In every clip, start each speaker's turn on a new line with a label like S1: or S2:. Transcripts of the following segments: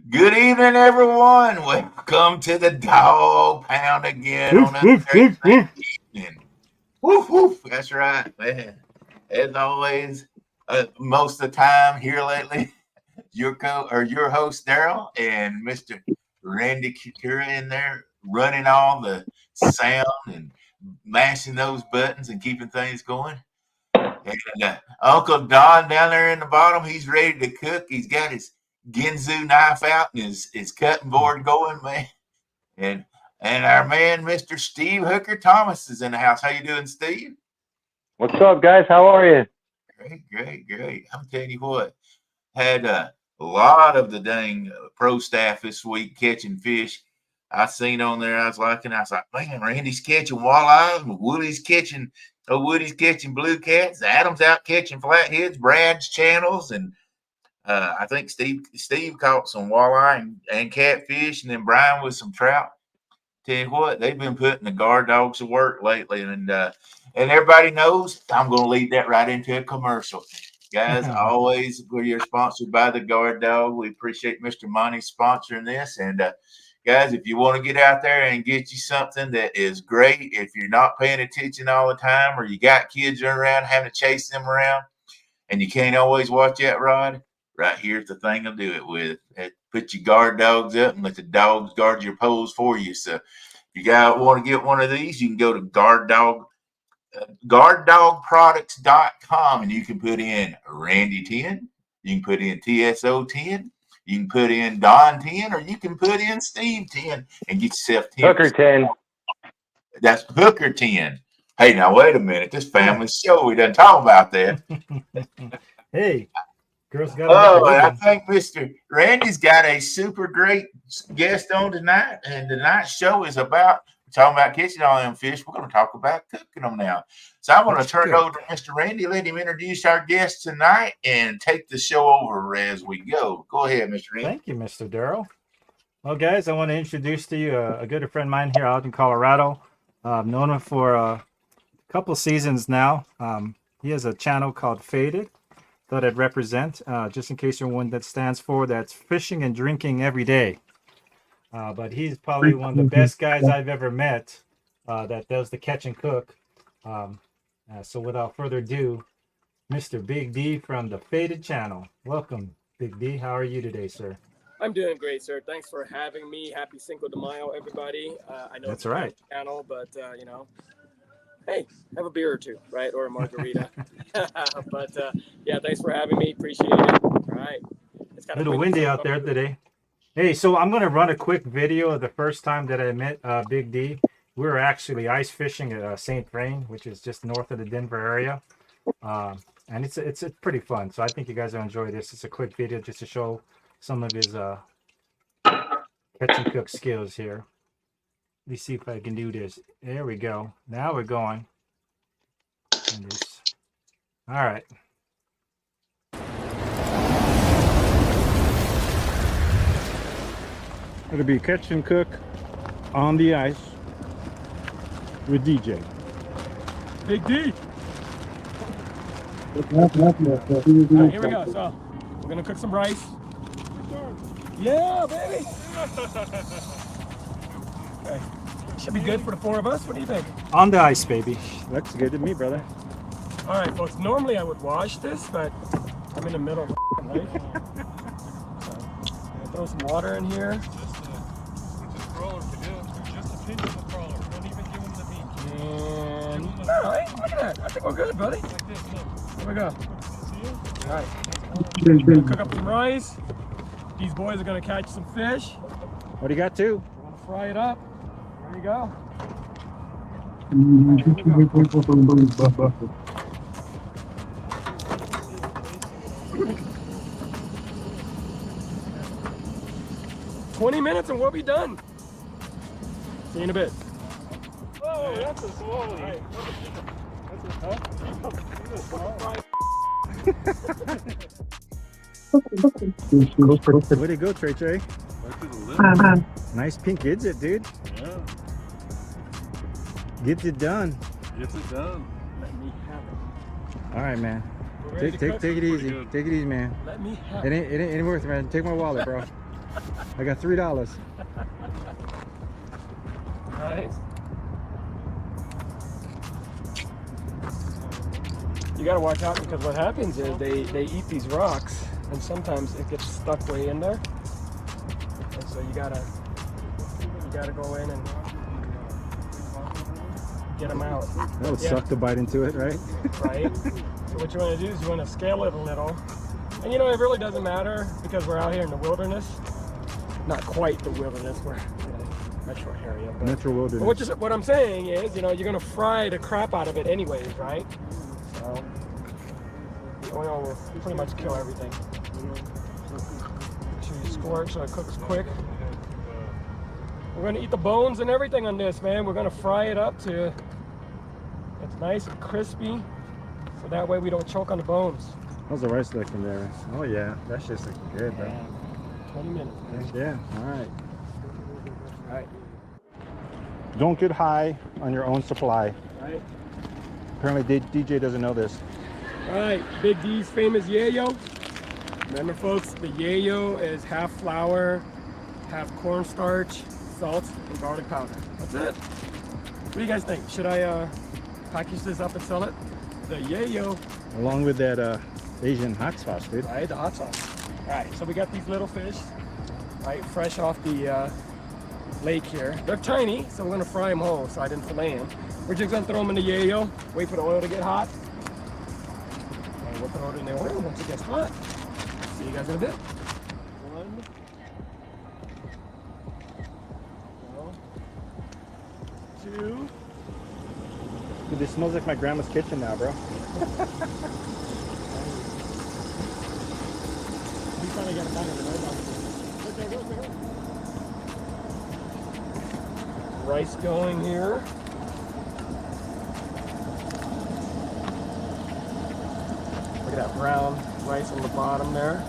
S1: Good evening, everyone. Welcome to the Dog Pound again on a Thursday evening. Woof, woof. That's right, man. As always, most of the time here lately, your host Daryl and Mr. Randy Kura in there running all the sound and mashing those buttons and keeping things going. And Uncle Don down there in the bottom, he's ready to cook. He's got his Ginzu knife out and his cutting board going, man. And our man, Mr. Steve Hooker Thomas, is in the house. How you doing, Steve?
S2: What's up, guys? How are you?
S1: Great. I'm telling you what, had a lot of the dang pro staff this week catching fish. I seen on there, I was like, man, Randy's catching walleyes, Woody's catching blue cats, Adam's out catching flatheads, Brad's channels, and I think Steve caught some walleye and catfish, and then Brian with some trout. Tell you what, they've been putting the guard dogs to work lately, and everybody knows I'm going to lead that right into a commercial. Guys, always we're sponsored by the Guard Dog. We appreciate Mr. Monty sponsoring this, and guys, if you want to get out there and get you something that is great, if you're not paying attention all the time, or you got kids running around having to chase them around, and you can't always watch that rod. Right here's the thing to do it with. Put your guard dogs up and let the dogs guard your poles for you. So if you guys want to get one of these, you can go to guarddogproducts.com, and you can put in Randy 10, you can put in TSO 10, you can put in Don 10, or you can put in Steve 10 and get yourself 10.
S2: Hooker 10.
S1: That's Hooker 10. Hey, now wait a minute. This family show, we done talk about that.
S3: Hey. I
S1: think Mr. Randy's got a super great guest on tonight, and tonight's show is about talking about catching all them fish. We're going to talk about cooking them now. So I'm going to turn it over to Mr. Randy, let him introduce our guest tonight, and take the show over as we go. Go ahead, Mr. Randy.
S3: Thank you, Mr. Daryl. Well, guys, I want to introduce to you a good friend of mine here out in Colorado. I've known him for a couple seasons now. He has a channel called Faded. Thought I'd represent, just in case you're one that stands for, that's fishing and drinking every day. But he's probably one of the best guys I've ever met that does the catch and cook. So without further ado, Mr. Big D from the Faded channel. Welcome, Big D. How are you today, sir?
S4: I'm doing great, sir. Thanks for having me. Happy Cinco de Mayo, everybody. I know
S3: that's right.
S4: Channel, but hey, have a beer or two, right? Or a margarita. But yeah, thanks for having me. Appreciate it. All right. It's
S3: kind of a little windy out there today. Hey, so I'm going to run a quick video of the first time that I met Big D. We were actually ice fishing at St. Vrain, which is just north of the Denver area. And it's pretty fun. So I think you guys will enjoy this. It's a quick video just to show some of his catch and cook skills here. Let me see if I can do this. There we go. Now we're going. All right.
S5: It'll be catch and cook on the ice with DJ.
S4: Big D. Right, here we go. So we're gonna cook some rice. Yeah, baby. Okay. Should be good for the four of us. What do you think?
S3: On the ice, baby.
S5: Looks good to me, brother.
S4: All right, folks. Normally I would wash this, but I'm in the middle of life. So, throw some water in here.
S6: Just crawler to do it. Just a pinch of the crawler. Don't even give them the meat.
S4: And all right, look at that. I think we're good, buddy.
S6: Like this, look.
S4: Here we go. All right. We're gonna cook up some rice. These boys are gonna catch some fish.
S5: What do you got too?
S4: We're gonna fry it up. There you go. 20 minutes and we'll be done. See you in a bit.
S6: Oh, that's a swollen.
S4: Right.
S6: That's a small.
S5: Way to go, Trey Trey.
S6: Right to the limit.
S5: Nice pink gets it, dude.
S6: Yeah.
S5: Gets it done.
S6: Gets it done.
S4: Let me have it.
S5: All right, man.
S4: We're ready
S5: Take
S4: to
S5: it
S4: cook?
S5: easy.
S6: good.
S5: Take it easy, man.
S4: Let me have
S5: It
S4: it.
S5: ain't worth it, man. Take my wallet, bro. I got $3.
S4: Nice. You gotta watch out because what happens is they eat these rocks and sometimes it gets stuck way in there. And so you gotta go in and get them out.
S5: That would
S4: Yeah.
S5: suck to bite into it, right?
S4: Right? So what you want to do is you want to scale it a little. And you know, it really doesn't matter because we're out here in the wilderness. Not quite the wilderness, we're in a metro area. But,
S5: Natural
S4: but
S5: wilderness.
S4: what I'm saying is, you know, you're going to fry the crap out of it anyways, right? So the oil will pretty much kill everything. Make sure you scorch so it cooks quick. We're going to eat the bones and everything on this, man. We're going to fry it up to it's nice and crispy. So that way we don't choke on the bones.
S5: How's the rice looking there? Oh yeah, that's just looking good, bro.
S4: 20 minutes. Man.
S5: Yeah, all right.
S4: All right.
S5: Don't get high on your own supply.
S4: Right.
S5: Apparently DJ doesn't know this.
S4: All right. Big D's famous yayo. Remember, folks, the yayo is half flour, half cornstarch, salt, and garlic powder. That's it. What do you guys think? Should I package this up and sell it? The yayo.
S5: Along with that Asian hot sauce, dude.
S4: Right, the hot sauce. All right, so we got these little fish, right, fresh off the lake here. They're tiny, so we're gonna fry them whole, so I didn't fillet them. We're just gonna throw them in the yayo, wait for the oil to get hot. And we'll throw it in the oil once it gets hot. See you guys in a bit. One. Two.
S5: Dude, this smells like my grandma's kitchen now, bro.
S4: We finally got a bag of the rice going here. Look at that brown rice on the bottom there.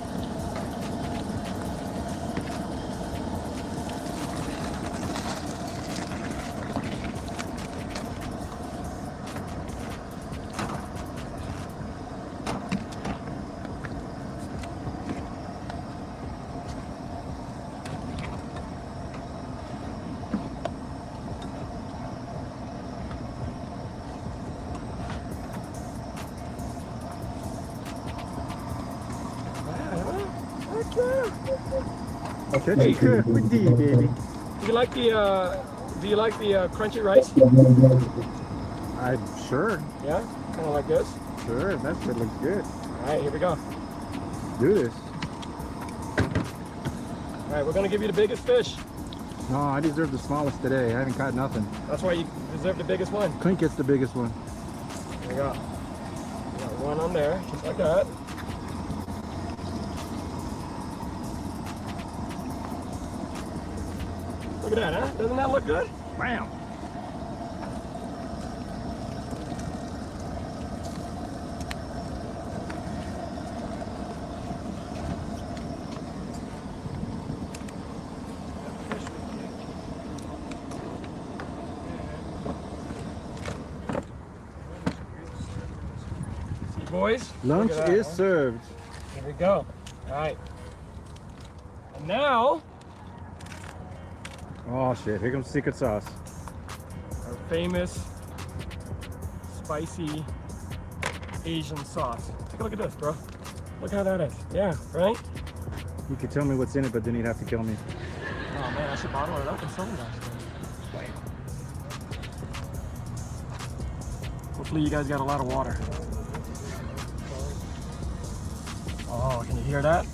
S5: Okay, hey, good with D, baby.
S4: Do you like the crunchy rice?
S5: I'm sure.
S4: Yeah, kind of like this.
S5: Sure, that shit looks good.
S4: All right, here we go.
S5: Do this.
S4: All right, we're gonna give you the biggest fish.
S5: No, I deserve the smallest today. I haven't caught nothing.
S4: That's why you deserve the biggest one.
S5: Clint gets the biggest one.
S4: There we go. We got one on there, just like that. Look at that, huh? Doesn't that look good?
S5: Bam!
S4: See, boys?
S5: Lunch
S4: Look at that,
S5: is
S4: huh?
S5: served.
S4: Here we go. All right. And now,
S5: Oh shit, here comes secret sauce.
S4: our famous spicy Asian sauce. Take a look at this, bro. Look how that is. Yeah, right?
S5: You could tell me what's in it, but then you'd have to kill me.
S4: Oh man, I should bottle it up and sell it actually. Hopefully you guys got a lot of water. Oh, can you hear that?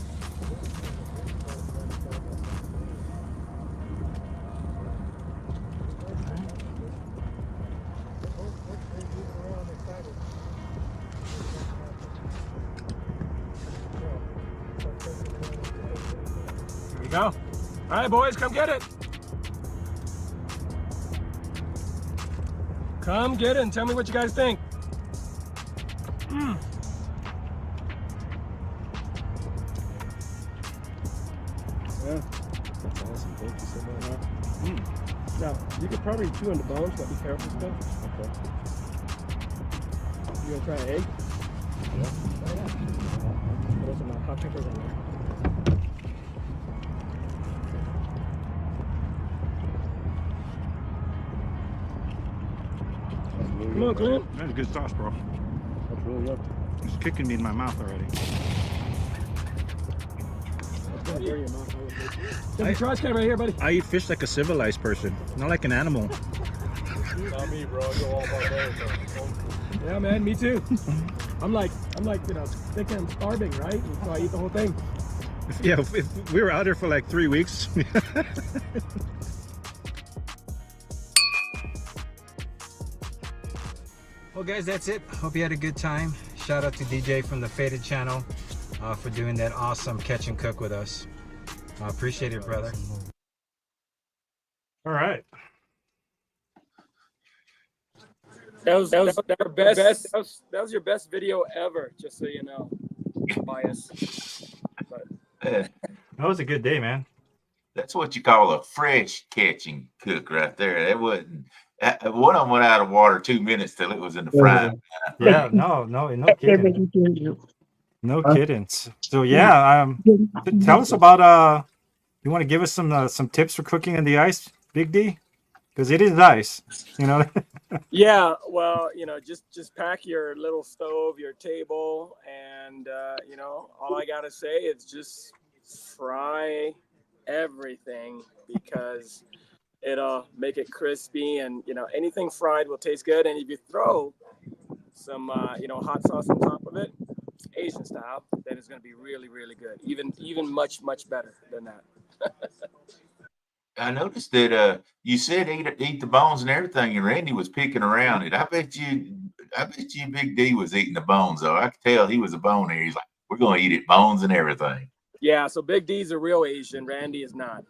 S4: Here we go. All All right, boys, come get it. Come get it and tell me what you guys think. Yeah, that's awesome. Thank you so much. Now, you could probably chew on the bones, but be careful still. Okay. You gonna try an egg? Yeah. Try that. Throw some hot peppers on there. Come on, Clint.
S5: That's a good sauce, bro.
S4: That's really good.
S5: It's kicking me in my mouth already.
S4: That's gonna burn your mouth. There's a trash can right here, buddy.
S5: I eat fish like a civilized person, not like an animal.
S6: Not me, bro. I go all about that.
S4: Yeah, man, me too. I'm like, you know, thinking I'm starving, right? And so I eat the whole thing.
S5: Yeah, if we were out there for like 3 weeks.
S3: Well, guys, that's it. Hope you had a good time. Shout out to DJ from the Faded channel for doing that awesome catch and cook with us. I appreciate it, brother. All right.
S4: That was your best video ever, just so you know. Bias. But
S1: Uh,
S3: That was a good day, man.
S1: That's what you call a fresh catch and cook right there. That wasn't. One of them went out of water 2 minutes till it was in the frying.
S3: Yeah, no kidding. No kidding. So yeah, tell us about you want to give us some tips for cooking in the ice, Big D? Because it is ice, you know.
S4: yeah, well, you know, just pack your little stove, your table, and you know, all I gotta say is just fry everything because it'll make it crispy, and you know, anything fried will taste good. And if you throw some you know, hot sauce on top of it, Asian style, then it's gonna be really, really good. Even much better than that.
S1: I noticed that you said eat the bones and everything, and Randy was picking around it. I bet you Big D was eating the bones, though. I could tell he was a bonehead. He's like, we're gonna eat it, bones and everything.
S4: Yeah, so Big D's a real Asian. Randy is not.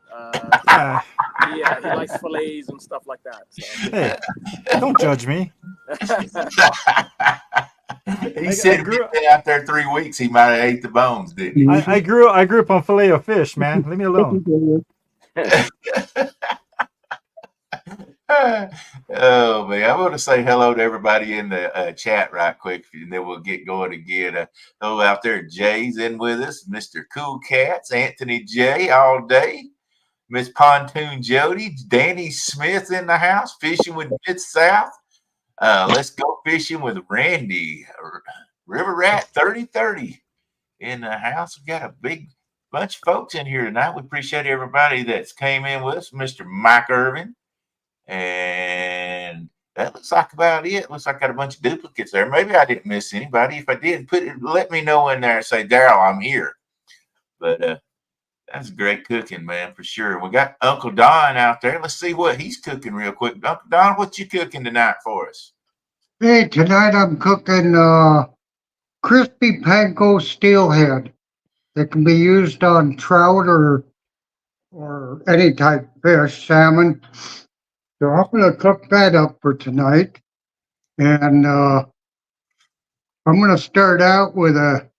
S4: He likes fillets and stuff like that. So.
S3: Hey, don't judge me.
S1: He said if he'd been out there 3 weeks, he might have ate the bones, didn't he?
S3: I grew up on filet of fish, man. Leave me alone.
S1: Oh man, I want to say hello to everybody in the chat right quick, and then we'll get going again. Hello out there, Jay's in with us, Mr. Cool Cats, Anthony J all day, Miss Pontoon Jody, Danny Smith in the house, fishing with Mid South. Let's go fishing with Randy, River Rat 3030 in the house. We got a big bunch of folks in here tonight. We appreciate everybody that's came in with us, Mr. Mike Irvin. And that looks like about it. Looks like I got a bunch of duplicates there. Maybe I didn't miss anybody. If I did, let me know in there and say, Daryl, I'm here. But that's great cooking, man, for sure. We got Uncle Don out there. Let's see what he's cooking real quick. Uncle Don, what you cooking tonight for us?
S7: Hey, tonight I'm cooking crispy panko steelhead. It can be used on trout or any type of fish, salmon. So I'm going to cook that up for tonight. And I'm going to start out with a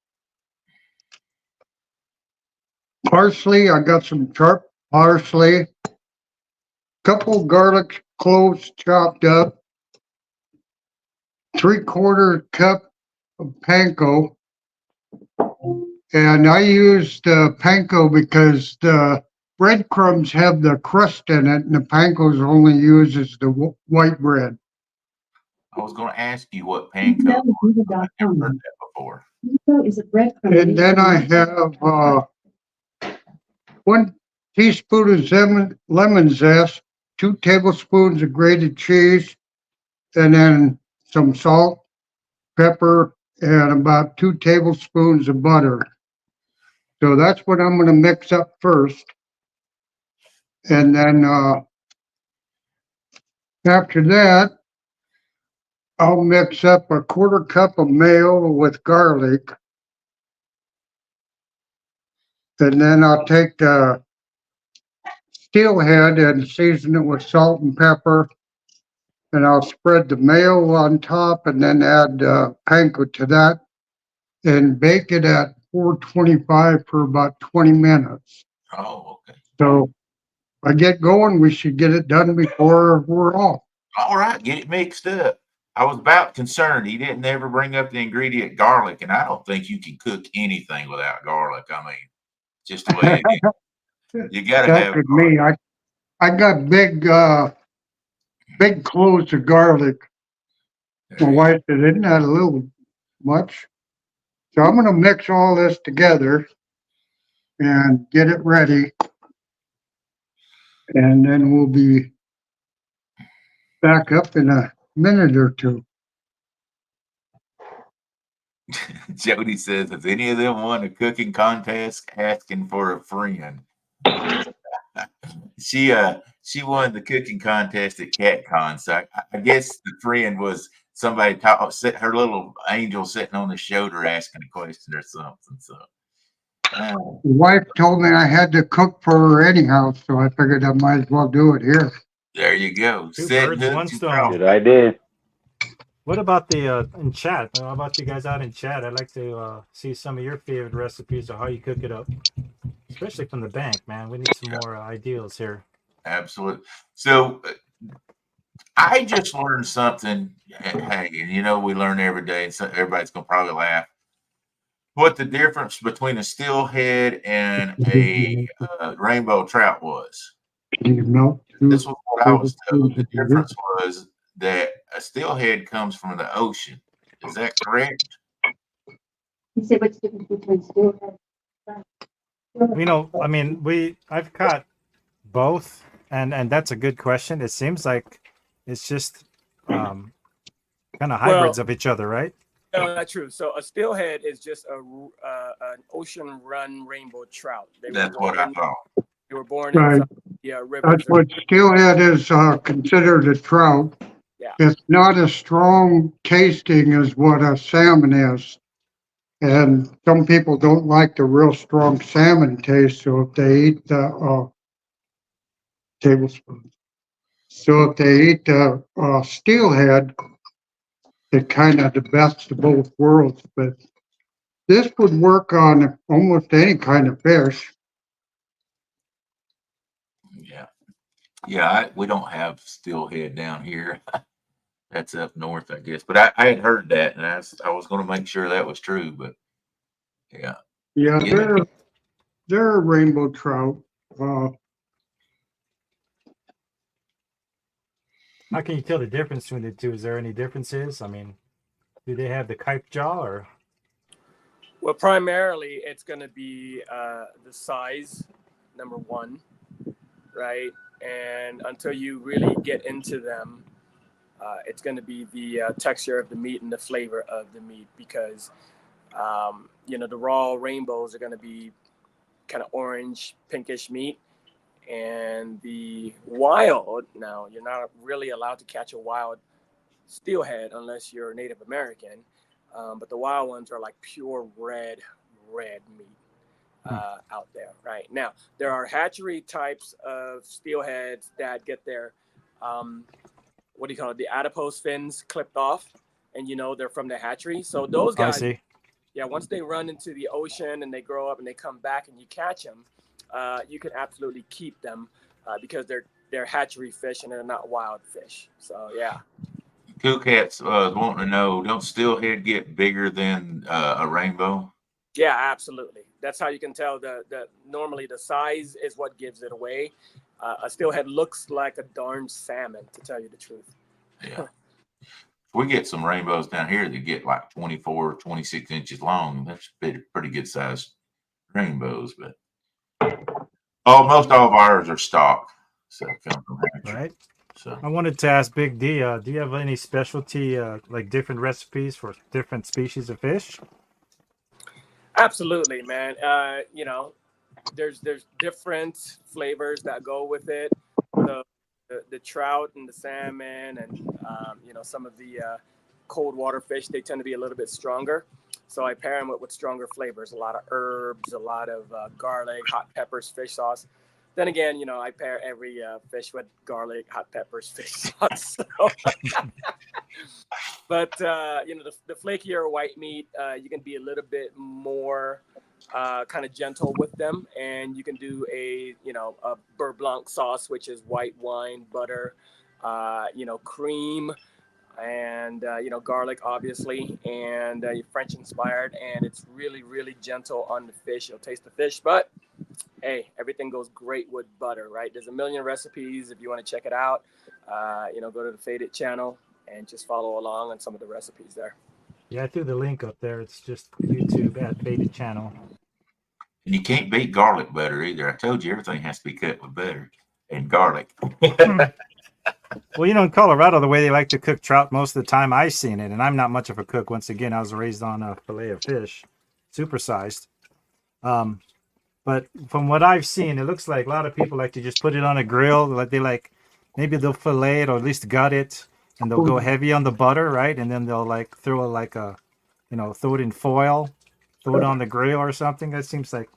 S7: parsley. I got some sharp parsley, couple garlic cloves chopped up, 3/4 cup of panko. And I used panko because the breadcrumbs have the crust in it, and the panko only uses the white bread.
S1: I was going to ask you what panko was. I've never heard that before.
S7: And then I have 1 teaspoon of lemon zest, 2 tablespoons of grated cheese, and then some salt, pepper, and about 2 tablespoons of butter. So that's what I'm going to mix up first. And then after that, I'll mix up a 1/4 cup of mayo with garlic. And then I'll take the steelhead and season it with salt and pepper. And I'll spread the mayo on top and then add panko to that and bake it at 425 for about 20 minutes.
S1: Oh, okay.
S7: So if I get going, we should get it done before we're off.
S1: All right, get it mixed up. I was about concerned he didn't ever bring up the ingredient garlic, and I don't think you can cook anything without garlic. I mean, just the way it is. You got to
S7: That's
S1: have
S7: with
S1: garlic.
S7: me. I got big cloves of garlic. My wife said, isn't that a little much? So I'm gonna mix all this together and get it ready. And then we'll be back up in a minute or two.
S1: Jody says, "Has any of them won a cooking contest asking for a friend?" She won the cooking contest at CatCon, so I guess the friend was somebody her little angel sitting on the shoulder asking a question or something. So
S7: The wife told me I had to cook for her anyhow, so I figured I might as well do it here.
S1: there you go.
S3: Two
S1: Setting
S3: birds, one
S1: hooks and
S3: stone.
S2: Good idea.
S3: What about the in chat? How about you guys out in chat? I'd like to see some of your favorite recipes or how you cook it up, especially from the bank, man. We need some more ideals here.
S1: Absolutely. So I just learned something. Hey, and you know we learn every day, and so everybody's gonna probably laugh. What the difference between a steelhead and a rainbow trout was.
S7: You know,
S1: This was what I was told. The
S7: two
S1: difference was that a steelhead comes from the ocean. Is that correct?
S8: You say what's the difference between steelhead?
S3: You know, I mean, I've caught both, and that's a good question. It seems like it's just kind of hybrids of each other, right?
S4: No, not true. So a steelhead is just an ocean run rainbow trout.
S1: That's what I thought.
S4: They were born
S7: Right.
S4: in rivers.
S7: That's what steelhead is considered a trout.
S4: Yeah.
S7: It's not as strong tasting as what a salmon is. And some people don't like the real strong salmon taste, so if they eat the tablespoon. So if they eat the steelhead, it's kind of the best of both worlds. But this would work on almost any kind of fish.
S1: Yeah. Yeah, we don't have steelhead down here. That's up north, I guess. But I had heard that, and I was going to make sure that was true. But yeah,
S7: Yeah,
S1: Yeah.
S7: they're a rainbow trout.
S3: How can you tell the difference between the two? Is there any differences? I mean, do they have the kype jaw or?
S4: Well, primarily it's going to be the size, number one, right? And until you really get into them, it's going to be the texture of the meat and the flavor of the meat because, the raw rainbows are going to be kind of orange, pinkish meat. And the wild, now you're not really allowed to catch a wild steelhead unless you're a Native American. But the wild ones are like pure red meat out there, right? Now, there are hatchery types of steelheads that get their, the adipose fins clipped off, and they're from the hatchery. So those guys, once they run into the ocean and they grow up and they come back and you catch them, you can absolutely keep them because they're hatchery fish and they're not wild fish. So yeah.
S1: Cool Cats wanting to know, don't steelhead get bigger than a rainbow?
S4: Yeah, absolutely. That's how you can tell that normally the size is what gives it away. A steelhead looks like a darn salmon, to tell you the truth.
S1: Yeah. We get some rainbows down here that get like 24, 26 inches long. That's pretty good sized rainbows, but most all of ours are stock. So come from hatchery.
S3: Right.
S1: So
S3: I wanted to ask Big D, do you have any specialty, like different recipes for different species of fish?
S4: Absolutely, man. There's different flavors that go with it. The trout and the salmon and some of the cold water fish, they tend to be a little bit stronger. So I pair them with stronger flavors, a lot of herbs, a lot of garlic, hot peppers, fish sauce. Then again, you know, I pair every fish with garlic, hot peppers, fish sauce. So. But you know, the flakier white meat, you can be a little bit more kind of gentle with them, and you can do a beurre blanc sauce, which is white wine, butter, cream, and garlic, obviously, and French inspired, and it's really really gentle on the fish. You'll taste the fish, but hey, everything goes great with butter, right? There's a million recipes if you want to check it out. Go to the Faded channel and just follow along on some of the recipes there.
S3: Yeah, I threw the link up there. It's just YouTube at Faded channel.
S1: And you can't beat garlic butter either. I told you everything has to be cut with butter and garlic.
S3: Well, in Colorado, the way they like to cook trout most of the time, I've seen it, and I'm not much of a cook. Once again, I was raised on a fillet of fish, supersized. But from what I've seen, it looks like a lot of people like to just put it on a grill. Maybe they'll fillet it or at least gut it, and they'll go heavy on the butter, right? And then they'll throw it in foil, throw it on the grill or something. That seems like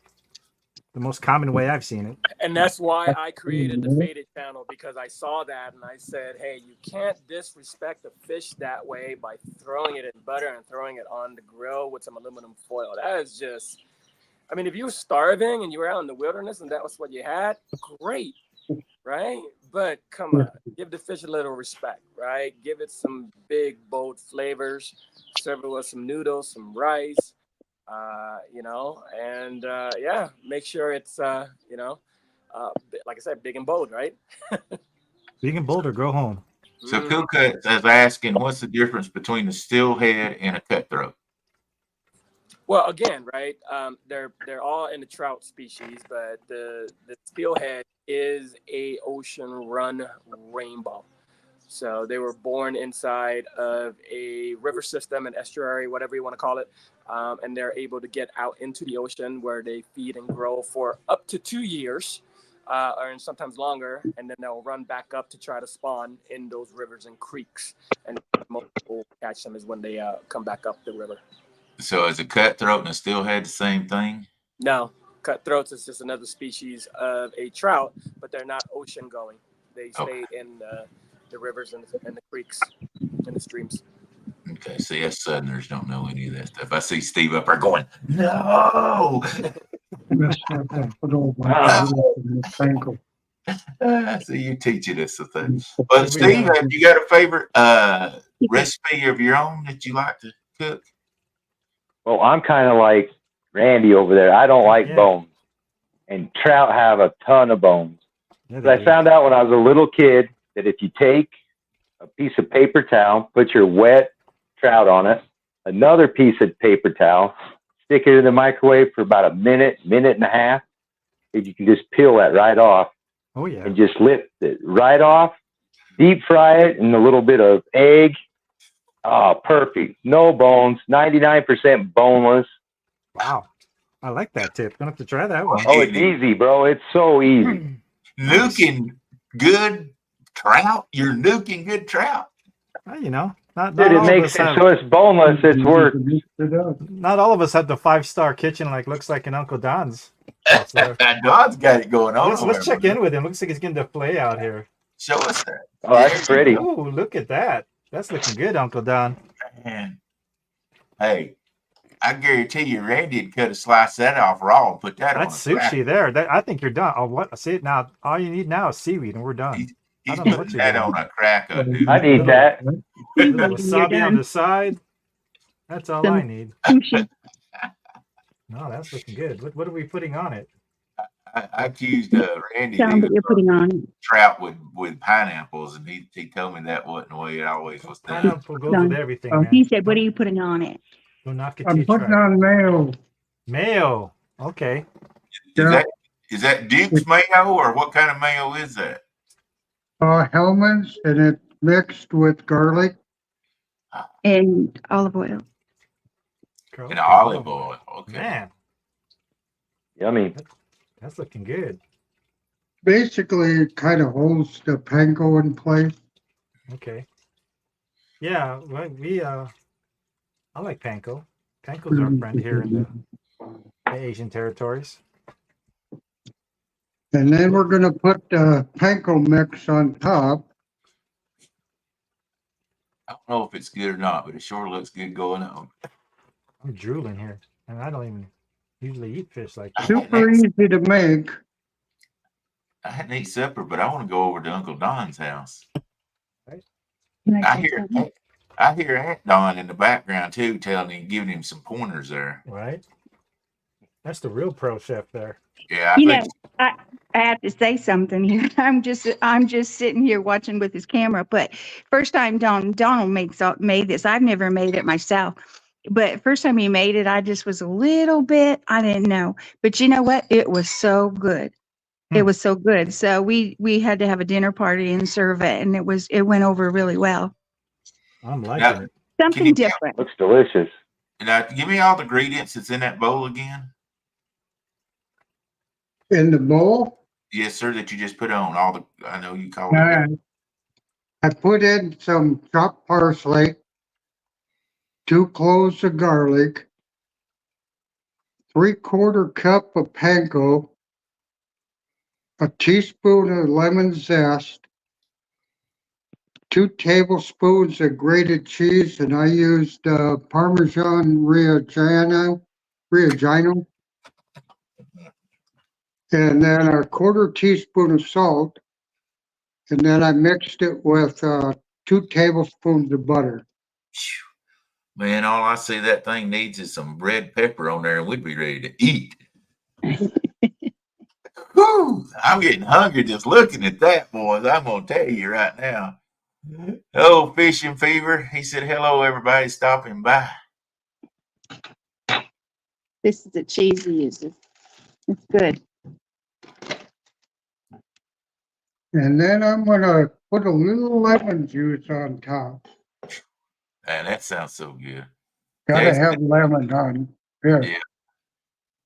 S3: the most common way I've seen it.
S4: And that's why I created the Faded channel, because I saw that and I said, hey, you can't disrespect the fish that way by throwing it in butter and throwing it on the grill with some aluminum foil. That is just, I mean, if you were starving and you were out in the wilderness and that was what you had, great, right? But come on, give the fish a little respect, right? Give it some big, bold flavors. Serve it with some noodles, some rice, make sure it's, like I said, big and bold, right?
S3: Big and bold or go home.
S1: So Cool Cut is asking, what's the difference between a steelhead and a cutthroat?
S4: Well, again, right? They're all in the trout species, but the steelhead is a ocean run rainbow. So they were born inside of a river system, an estuary, whatever you want to call it, and they're able to get out into the ocean where they feed and grow for up to 2 years, or sometimes longer, and then they'll run back up to try to spawn in those rivers and creeks. And most people catch them is when they come back up the river. So
S1: is a cutthroat and a steelhead the same thing?
S4: No, cutthroats is just another species of a trout, but they're not ocean going. They stay in the rivers and the creeks and the streams.
S1: Okay, see, us Southerners don't know any of that stuff. I see Steve up there going, no. See, you're teaching us the thing. But Steve, have you got a favorite recipe of your own that you like to cook?
S2: Well, I'm kind of like Randy over there. I don't like bones, and trout have a ton of bones. I found out when I was a little kid that if you take a piece of paper towel, put your wet trout on it, another piece of paper towel, stick it in the microwave for about a minute and a half, and you can just peel that right off.
S3: Oh, yeah.
S2: And just lift it right off, deep fry it in a little bit of egg. Oh, perfect. No bones, 99% boneless.
S3: Wow. I like that tip. Gonna have to try that one.
S2: Oh, it's easy, bro. It's so easy.
S1: Nuking good trout? You're nuking good trout.
S3: Well, not
S2: Dude, it makes sense. So it's boneless. It's work.
S3: Not all of us have the 5-star kitchen looks like in Uncle Don's.
S1: Don's got it going on.
S3: Let's check in with him. Looks like he's getting the play out here.
S1: Show us that.
S2: Oh, that's pretty.
S3: Oh, look at that. That's looking good, Uncle Don.
S1: Man. Hey, I guarantee you, Randy'd cut a slice of that off raw and put that on.
S3: That's sushi there. I think you're done. Oh, what? See it now. All you need now is seaweed, and we're done.
S1: He's putting that on a cracker, dude.
S2: I need that.
S3: Wasabi on the side. That's all I need. No, that's looking good. What are we putting on it?
S1: I accused Randy
S8: That you're putting on.
S1: trout with pineapples, and he told me that wasn't the way it always was done.
S3: Pineapple goes with everything. Man.
S8: He said, "What are you putting on it?"
S7: I'm putting on mayo.
S3: Mayo. Okay.
S1: Is that Duke's mayo, or what kind of mayo is that?
S7: Hellman's, and it's mixed with garlic
S8: and olive oil.
S1: And olive oil. Okay.
S3: Man,
S2: Yummy.
S3: that's looking good.
S7: Basically, it kind of holds the panko in place.
S3: Okay. Yeah, well, I like panko. Panko's our friend here in the Asian territories.
S7: And then we're gonna put the panko mix on top.
S1: I don't know if it's good or not, but it sure looks good going on.
S3: I'm drooling here, and I don't even usually eat fish like that.
S7: Super easy to make.
S1: I hadn't eaten supper, but I want to go over to Uncle Don's house.
S8: Can I
S1: I
S8: say
S1: hear
S8: something?
S1: I hear Aunt Don in the background too, telling him, giving him some pointers there.
S3: Right? That's the real pro chef there.
S1: Yeah, I
S8: You
S1: think
S8: know, I have to say something here. I'm just sitting here watching with his camera. But first time Donald made this. I've never made it myself. But first time he made it, I just was a little bit, I didn't know. But you know what? It was so good. It was so good. So we had to have a dinner party and serve it, and it went over really well.
S3: I'm liking
S1: now,
S3: it.
S8: Something different.
S2: Looks delicious.
S1: now give me all the ingredients that's in that bowl again.
S7: In the bowl,
S1: Yes, sir, that you just put on all the. I know you call it.
S7: I put in some chopped parsley, 2 cloves of garlic, 3/4 cup of panko, a teaspoon of lemon zest, 2 tablespoons of grated cheese, and I used Parmesan Reggiano, and then a 1/4 teaspoon of salt, and then I mixed it with 2 tablespoons of butter.
S1: Man, all I see that thing needs is some red pepper on there, and we'd be ready to eat. Whew, I'm getting hungry just looking at that, boys. I'm gonna tell you right now. Oh, Fishing Fever. He said, "Hello, everybody stopping by."
S8: This is the cheese he uses. It's good.
S7: And then I'm gonna put a little lemon juice on top.
S1: Man, that sounds so good.
S7: Gotta
S1: Jay
S7: have
S1: said,
S7: lemon on fish.
S1: yeah.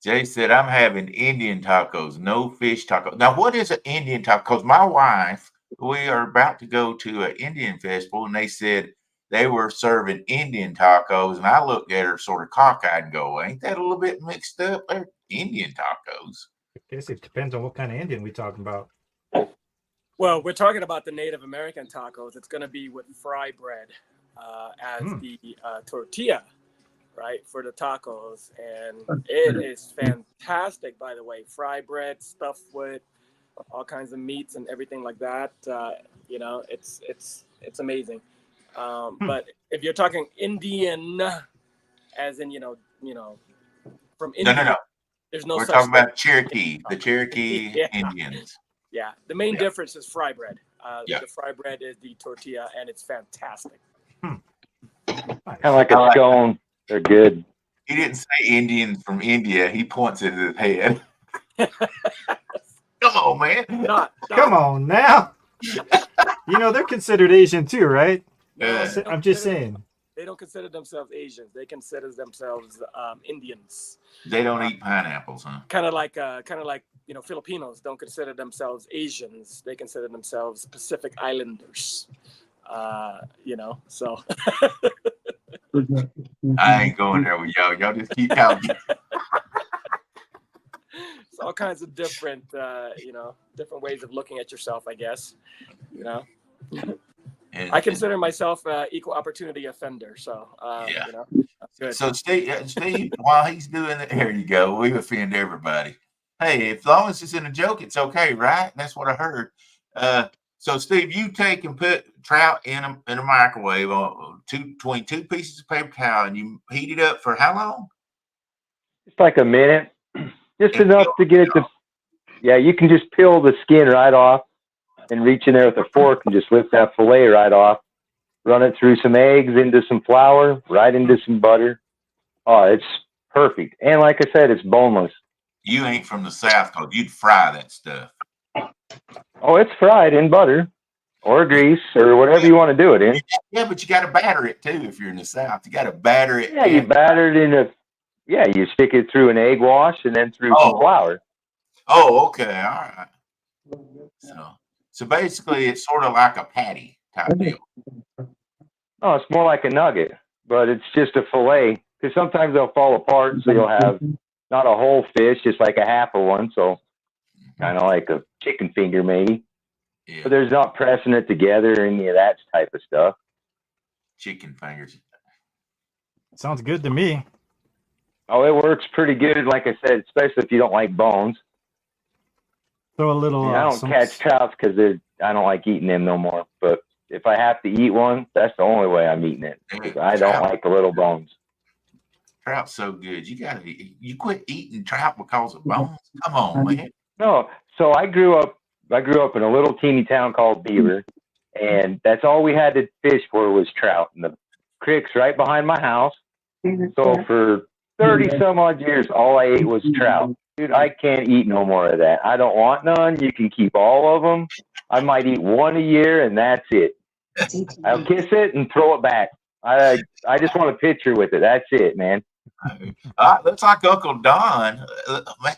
S1: Jay said, "I'm having Indian tacos, no fish tacos." Now, what is an Indian taco? Because my wife, we are about to go to an Indian festival, and they said they were serving Indian tacos, and I looked at her sort of cockeyed and go, "Ain't that a little bit mixed up? They're Indian tacos."
S3: I guess it depends on what kind of Indian we're talking about.
S4: Well, we're talking about the Native American tacos. It's going to be with fry bread as the tortilla, right, for the tacos. And it is fantastic, by the way. Fry bread stuffed with all kinds of meats and everything like that. You know, it's amazing. But if you're talking Indian, as in, you know, from India,
S1: No.
S4: there's no
S1: We're
S4: such
S1: talking
S4: thing.
S1: about Cherokee, the Cherokee
S4: Yeah.
S1: Indians.
S4: Yeah, the main difference is fry bread.
S1: Yeah.
S4: The fry bread is the tortilla, and it's fantastic.
S2: Kind of like a scone. They're good.
S1: He didn't say Indians from India. He points at his head. Come on, man.
S3: Come on now. You know, they're considered Asian too, right? I'm just saying.
S4: They don't consider themselves Asians. They consider themselves Indians.
S1: They don't eat pineapples, huh?
S4: Kind of like you know, Filipinos don't consider themselves Asians. They consider themselves Pacific Islanders. You know, so
S1: I ain't going there with y'all. Y'all just keep talking.
S4: it's all kinds of different, you know, different ways of looking at yourself, I guess. You know, I consider myself an equal opportunity offender. So,
S1: Yeah.
S4: you know, that's good.
S1: So Steve, while he's doing it, here you go. We offend everybody. Hey, as long as it's in a joke, it's okay, right? That's what I heard. So Steve, you take and put trout in a microwave between 2 pieces of paper towel, and you heat it up for how long?
S2: It's like a minute, just enough to get it to. Yeah, you can just peel the skin right off and reach in there with a fork and just lift that fillet right off. Run it through some eggs into some flour, right into some butter. Oh, it's perfect. And like I said, it's boneless.
S1: You ain't from the South, because you'd fry that stuff.
S2: Oh, it's fried in butter or grease or whatever you want to do it in.
S1: Yeah, but you got to batter it too if you're in the South. You got to batter it.
S2: Yeah, you batter it in you stick it through an egg wash and then through some flour.
S1: Oh, okay. All right. So basically, it's sort of like a patty type deal.
S2: Oh, it's more like a nugget, but it's just a fillet. Because sometimes they'll fall apart, so you'll have not a whole fish, just like a half of one. So kind of like a chicken finger maybe.
S1: Yeah,
S2: But there's not pressing it together or any of that type of stuff.
S1: chicken fingers.
S3: Sounds good to me.
S2: Oh, it works pretty good. Like I said, especially if you don't like bones.
S3: Throw a little.
S2: I mean, I don't catch trouts because I don't like eating them no more. But if I have to eat one, that's the only way I'm eating it. 'Cause I don't like the little bones.
S1: Trout's so good. You quit eating trout because of bones. Come on, man.
S2: No, so I grew up in a little teeny town called Beaver, and that's all we had to fish for was trout. And the creek's right behind my house. So for 30 some odd years, all I ate was trout. Dude, I can't eat no more of that. I don't want none. You can keep all of them. I might eat one a year, and that's it. I'll kiss it and throw it back. I just want a picture with it. That's it, man.
S1: Looks like Uncle Don.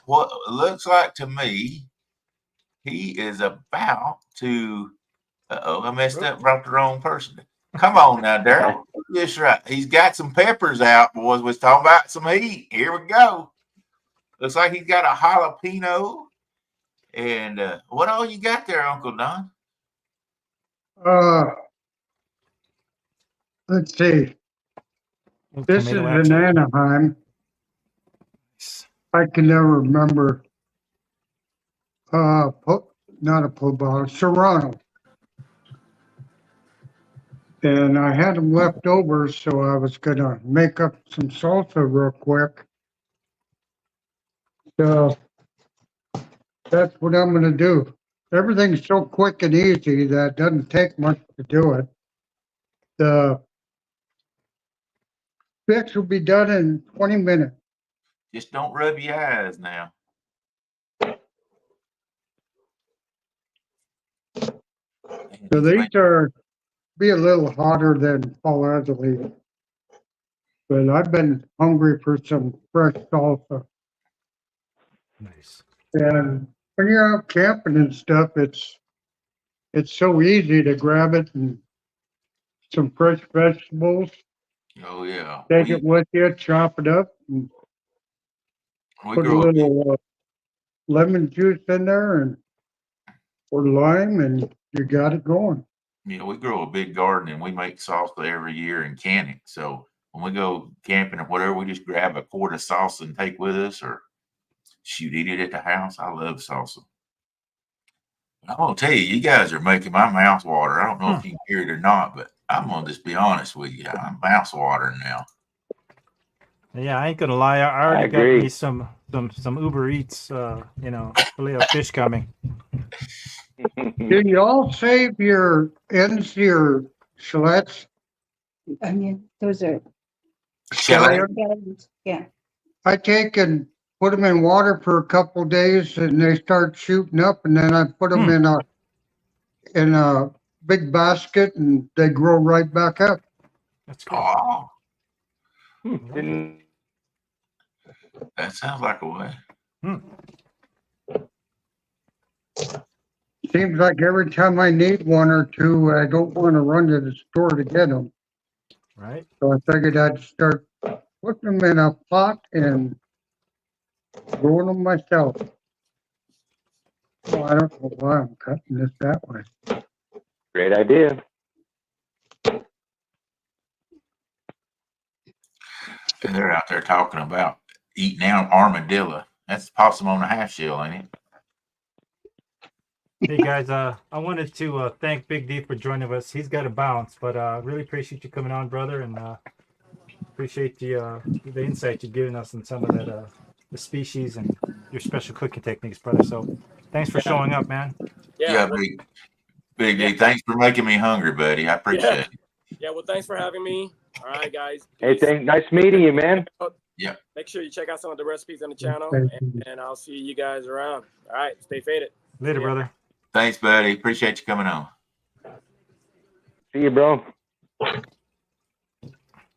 S1: What looks like to me, he is about to. I messed up. Brought the wrong person. Come on now, Daryl. That's right. He's got some peppers out, boys. Was talking about some heat. Here we go. Looks like he's got a jalapeno. And what all you got there, Uncle Don?
S7: Let's see. This is
S3: Tomato
S7: in
S3: action.
S7: Anaheim. I can never remember. Not a pull bottle, Serrano. And I had them left over, so I was gonna make up some salsa real quick. So that's what I'm gonna do. Everything's so quick and easy that it doesn't take much to do it. The fix will be done in 20 minutes.
S1: Just don't rub your eyes now.
S7: So these are be a little hotter than Paul Azalee. But I've been hungry for some fresh salsa.
S3: Nice.
S7: And when you're out camping and stuff, it's so easy to grab it and some fresh vegetables.
S1: Oh yeah.
S7: Take it with you, chop it up, and
S1: We
S7: put a
S1: grow a big,
S7: little lemon juice in there and or lime, and you got it going.
S1: we grow a big garden and we make salsa every year and can it. So when we go camping or whatever, we just grab a quart of salsa and take with us, or shoot, eat it at the house. I love salsa. I'm gonna tell you, you guys are making my mouth water. I don't know if you can hear it or not, but I'm gonna just be honest with you. I'm mouth watering now.
S3: Yeah, I ain't gonna lie. I already got
S2: agree.
S3: me some Uber Eats. Filet of fish coming.
S7: Do you all save your ends, your shallots?
S8: Onion, those are,
S1: Shallot.
S8: yeah.
S7: I take and put them in water for a couple days, and they start shooting up, and then I put them in a big basket, and they grow right back up.
S3: That's good.
S1: Oh,
S2: Didn't-
S1: that sounds like a way.
S7: Seems like every time I need one or two, I don't want to run to the store to get them.
S3: Right.
S7: So I figured I'd start putting them in a pot and growing them myself. Oh, I don't know why I'm cutting this that way.
S2: Great idea.
S1: And they're out there talking about eating out armadillo. That's possum on a half shell, ain't it?
S3: Hey guys, I wanted to thank Big D for joining us. He's got to bounce, but really appreciate you coming on, brother, and appreciate the insight you've given us on some of that the species and your special cooking techniques, brother. So thanks for showing up, man.
S1: Yeah, big D. Thanks for making me hungry, buddy. I appreciate it.
S4: Yeah, well, thanks for having me. All right, guys.
S2: Hey, nice meeting you, man.
S1: Yeah.
S4: Make sure you check out some of the recipes on the channel,
S7: Thank
S4: and I'll see you guys around. All right, stay faded.
S3: Later,
S4: Yeah.
S3: brother.
S1: Thanks, buddy. Appreciate you coming on.
S2: See you, bro.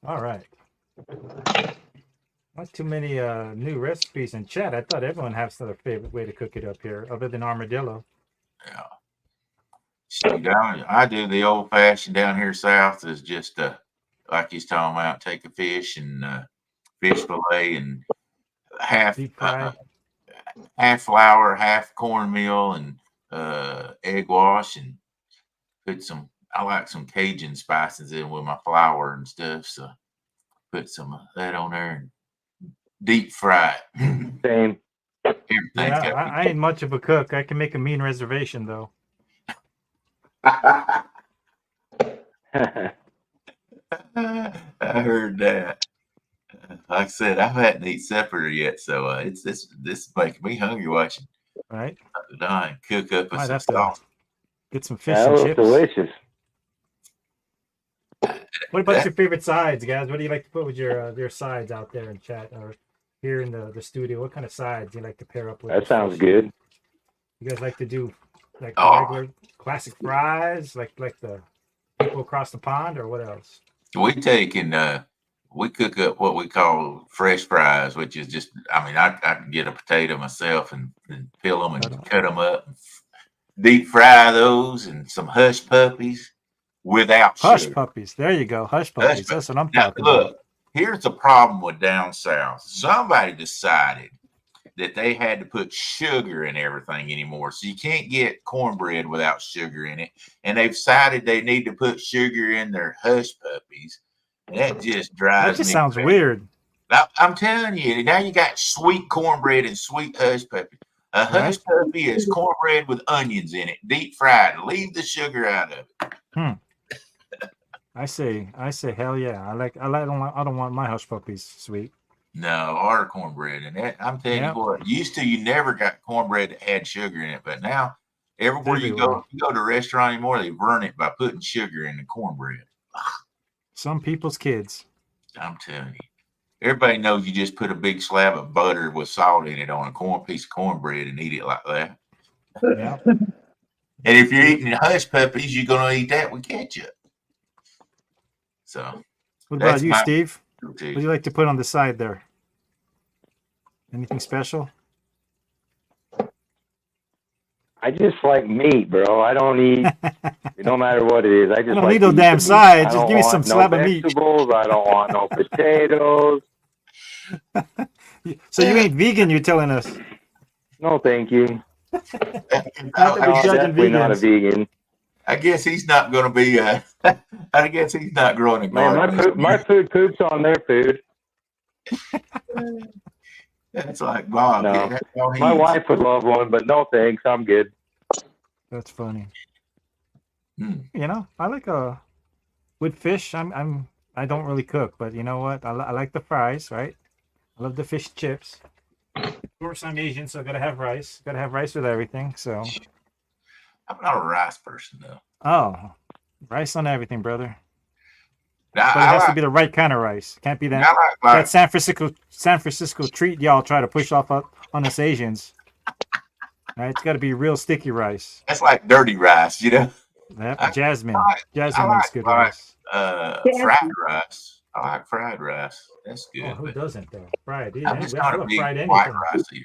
S3: All right. Not too many new recipes in chat. I thought everyone has their favorite way to cook it up here, other than armadillo.
S1: Yeah. Shoot, I do the old fashioned down here south is just like he's talking about, take a fish and fish fillet and half
S3: Deep fry.
S1: half flour, half cornmeal, and egg wash, and put some. I like some Cajun spices in with my flour and stuff. So put some of that on there and deep fry it.
S2: Same.
S3: Yeah, I ain't much of a cook. I can make a mean reservation though.
S1: I heard that. Like I said, I haven't eaten supper yet, so it's this is making me hungry watching.
S3: Right.
S1: Don cook up
S3: Might
S1: some
S3: have to
S1: sauce.
S3: get some fish
S2: That
S3: and
S2: looks
S3: chips.
S2: delicious.
S3: What about your favorite sides, guys? What do you like to put with your sides out there in chat or here in the studio? What kind of sides do you like to pair up with?
S2: That
S3: this
S2: sounds
S3: fish?
S2: good.
S3: You guys like to do like
S1: Oh.
S3: regular classic fries, like the people across the pond, or what else?
S1: We take and we cook up what we call fresh fries, which is just, I mean, I can get a potato myself and peel them and cut them up, and deep fry those, and some hush puppies without
S3: Hush
S1: sugar.
S3: puppies. There you go. Hush puppies. That's what I'm
S1: Now,
S3: talking about.
S1: look, here's the problem with down south. Somebody decided that they had to put sugar in everything anymore. So you can't get cornbread without sugar in it. And they've decided they need to put sugar in their hush puppies. And that just drives
S3: That just
S1: me
S3: sounds
S1: crazy.
S3: weird.
S1: I'm telling you, now you got sweet cornbread and sweet hush puppy. A hush puppy is cornbread with onions in it, deep fried. Leave the sugar out of it.
S3: I say, hell yeah. I don't want my hush puppies sweet.
S1: No, our cornbread. And that, I'm telling you what, used to you never got cornbread that had sugar in it, but now everywhere you go to a restaurant anymore, they burn it by putting sugar in the cornbread.
S3: Some people's kids.
S1: I'm telling you. Everybody knows you just put a big slab of butter with salt in it on a piece of cornbread and eat it like that.
S3: Yeah.
S1: And if you're eating hush puppies, you're gonna eat that with ketchup. So
S3: what about you, Steve? What do you like to put on the side there? Anything special?
S2: I just like meat, bro. I don't eat. No matter what it is, I just
S3: don't
S2: like
S3: need no damn side. Just give me some slab of meat.
S2: Vegetables. I don't want no potatoes.
S3: So you ain't vegan? You're telling us?
S2: No, thank you.
S3: Not that we're judging
S2: definitely not a
S3: vegans.
S2: vegan.
S1: I guess he's not going to be. I guess he's not growing a garden.
S2: Man, my food poops on their food.
S1: That's like Bob.
S2: No.
S1: That's all he
S2: My
S1: eats.
S2: wife would love one, but no thanks. I'm good.
S3: That's funny.
S1: Hmm.
S3: You know, I like with fish. I don't really cook, but you know what? I like the fries, right? I love the fish chips. Of course, I'm Asian, so I gotta have rice. Gotta have rice with everything. So
S1: I'm not a rice person though.
S3: oh, rice on everything, brother.
S1: Now,
S3: But it has to be the right kind of rice. Can't be that that San Francisco treat y'all try to push off on us Asians. Right? It's got to be real sticky rice.
S1: That's like dirty rice, you know.
S3: Yep. Jasmine.
S1: I
S3: Jasmine
S1: like
S3: makes good rice.
S1: Fried rice. I like fried rice. That's good.
S3: Oh, who doesn't though? Fried.
S1: I'm just
S3: I
S1: not a
S3: love
S1: big
S3: fried
S1: white
S3: anything.
S1: rice eater.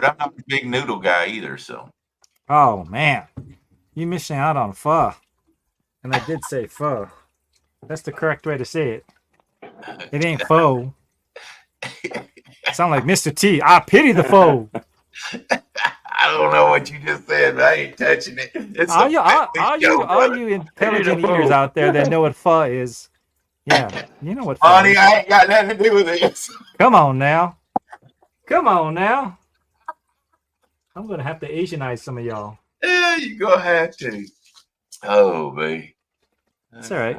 S1: But I'm not a big noodle guy either. So
S3: Oh man, you missing out on pho. And I did say pho. That's the correct way to say it. It ain't pho. Sound like Mr. T. I pity the foe.
S1: I don't know what you just said, but I ain't touching it. It's
S3: All
S1: brother.
S3: you intelligent eaters out there that know what pho is. Yeah, you know what pho
S1: Honey,
S3: is.
S1: I ain't got nothing to do with this.
S3: Come on now. Come on now. I'm gonna have to Asianize some of y'all.
S1: Yeah, you gonna have to. Oh, baby.
S3: It's all right.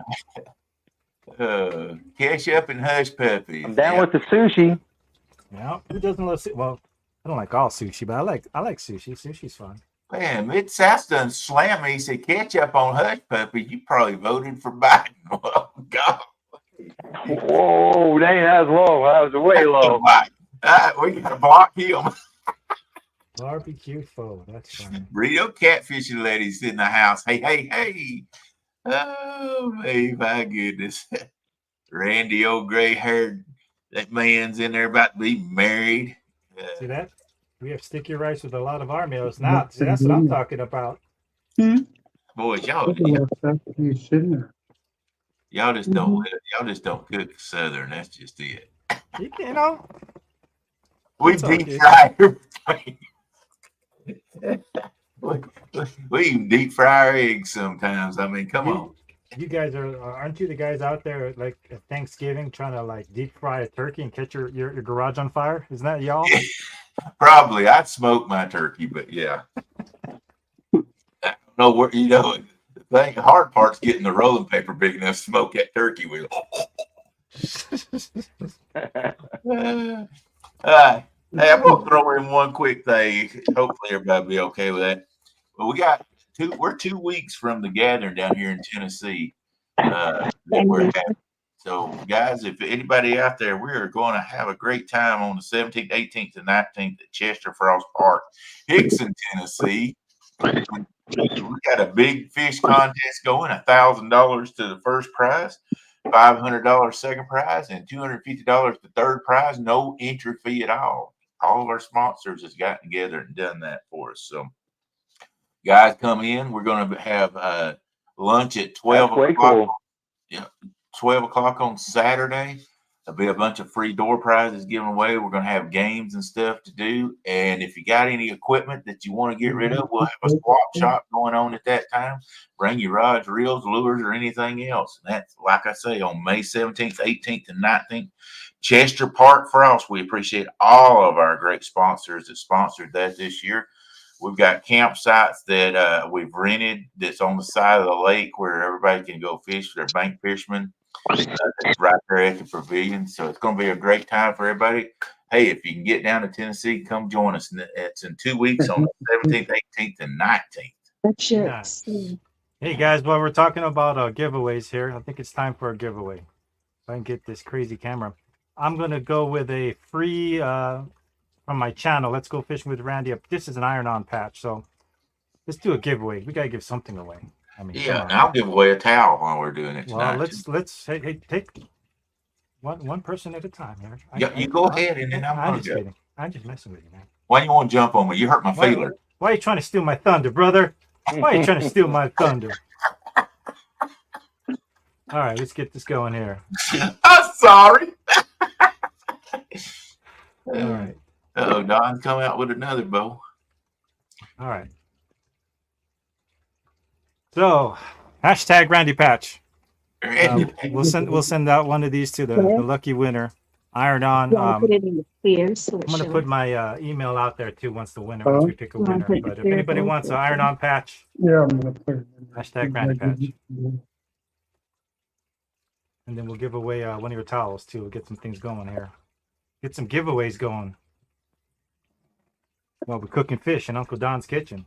S1: Ketchup and hush puppies.
S2: I'm down with the sushi.
S3: Yeah. Who doesn't love sushi? Well, I don't like all sushi, but I like sushi. Sushi's fun.
S1: Man, Mid-South done slammed me. He said ketchup on hush puppy. You probably voted for Biden. Oh, God.
S2: Whoa, dang, that was low. That was way low.
S1: We got to block him.
S3: Barbecue pho. That's funny.
S1: Burrito catfishing ladies in the house. Hey, hey, hey. Oh, my goodness. Randy, old gray-haired, that man's in there about to be married.
S3: See that? We have sticky rice with a lot of our meals now. See, that's what I'm talking about.
S1: Boys, y'all just don't cook Southern. That's just it.
S3: You know,
S1: We
S3: That's all
S1: deep
S3: good.
S1: fry everything. we even deep fry our eggs sometimes. I mean, come on.
S3: You guys aren't you the guys out there like at Thanksgiving trying to like deep fry a turkey and catch your garage on fire? Isn't that y'all?
S1: Probably I'd smoke my turkey, but yeah. I don't know where, the thing, the hard part's getting the rolling paper big enough to smoke that turkey with. Hey, I'm gonna throw in one quick thing. Hopefully everybody will be okay with that. But we're 2 weeks from the gathering down here in Tennessee that we're having. So guys, if anybody out there, we're going to have a great time on the 17th, 18th, and 19th at Chester Frost Park, Hickson, Tennessee. We got a big fish contest going, $1,000 to the first prize, $500 second prize, and $250 the third prize. No entry fee at all. All of our sponsors has gotten together and done that for us. So, guys, come in. We're going to have lunch at 12 o'clock.
S2: Cool.
S1: Yeah, 12 o'clock on Saturday. There'll be a bunch of free door prizes given away. We're going to have games and stuff to do. And if you got any equipment that you want to get rid of, we'll have a swap shop going on at that time. Bring your rods, reels, lures, or anything else. And that's, like I say, on May 17th, 18th, and 19th. Chester Park Frost. We appreciate all of our great sponsors that sponsored that this year. We've got campsites that we've rented that's on the side of the lake where everybody can go fish. They're bank fishermen. It's right there at the pavilion. So it's going to be a great time for everybody. Hey, if you can get down to Tennessee, come join us. It's in 2 weeks on the 17th, 18th, and 19th.
S8: That's
S3: Nice. Hey guys, while we're talking about giveaways here, I think it's time for a giveaway. If I can get this crazy camera, I'm going to go with a free from my channel. Let's Go Fishing with Randy. This is an iron-on patch, so let's do a giveaway. We got to give something away. I mean,
S1: yeah, and I'll give away a towel while we're doing it tonight.
S3: Well, let's hey, take one person at a time here.
S1: You go ahead, and then
S3: I'm just kidding. I'm just messing with you, man.
S1: Why do you want to jump on me? You hurt my feeler.
S3: Why are you trying to steal my thunder, brother? Why are you trying to steal my thunder? All right, let's get this going here.
S1: I'm sorry.
S3: All right.
S1: Uh-oh, Don's come out with another bow.
S3: All right. So, hashtag Randy Patch. We'll send out one of these to the lucky winner. Iron on.
S8: Put it in the clear, so
S3: I'm gonna put my email out there too once we pick a winner. But if anybody wants an iron on patch,
S7: Yeah, I'm gonna put it in.
S3: hashtag Randy Patch. And then we'll give away one of your towels too. We'll get some things going here. Get some giveaways going while we're cooking fish in Uncle Don's kitchen.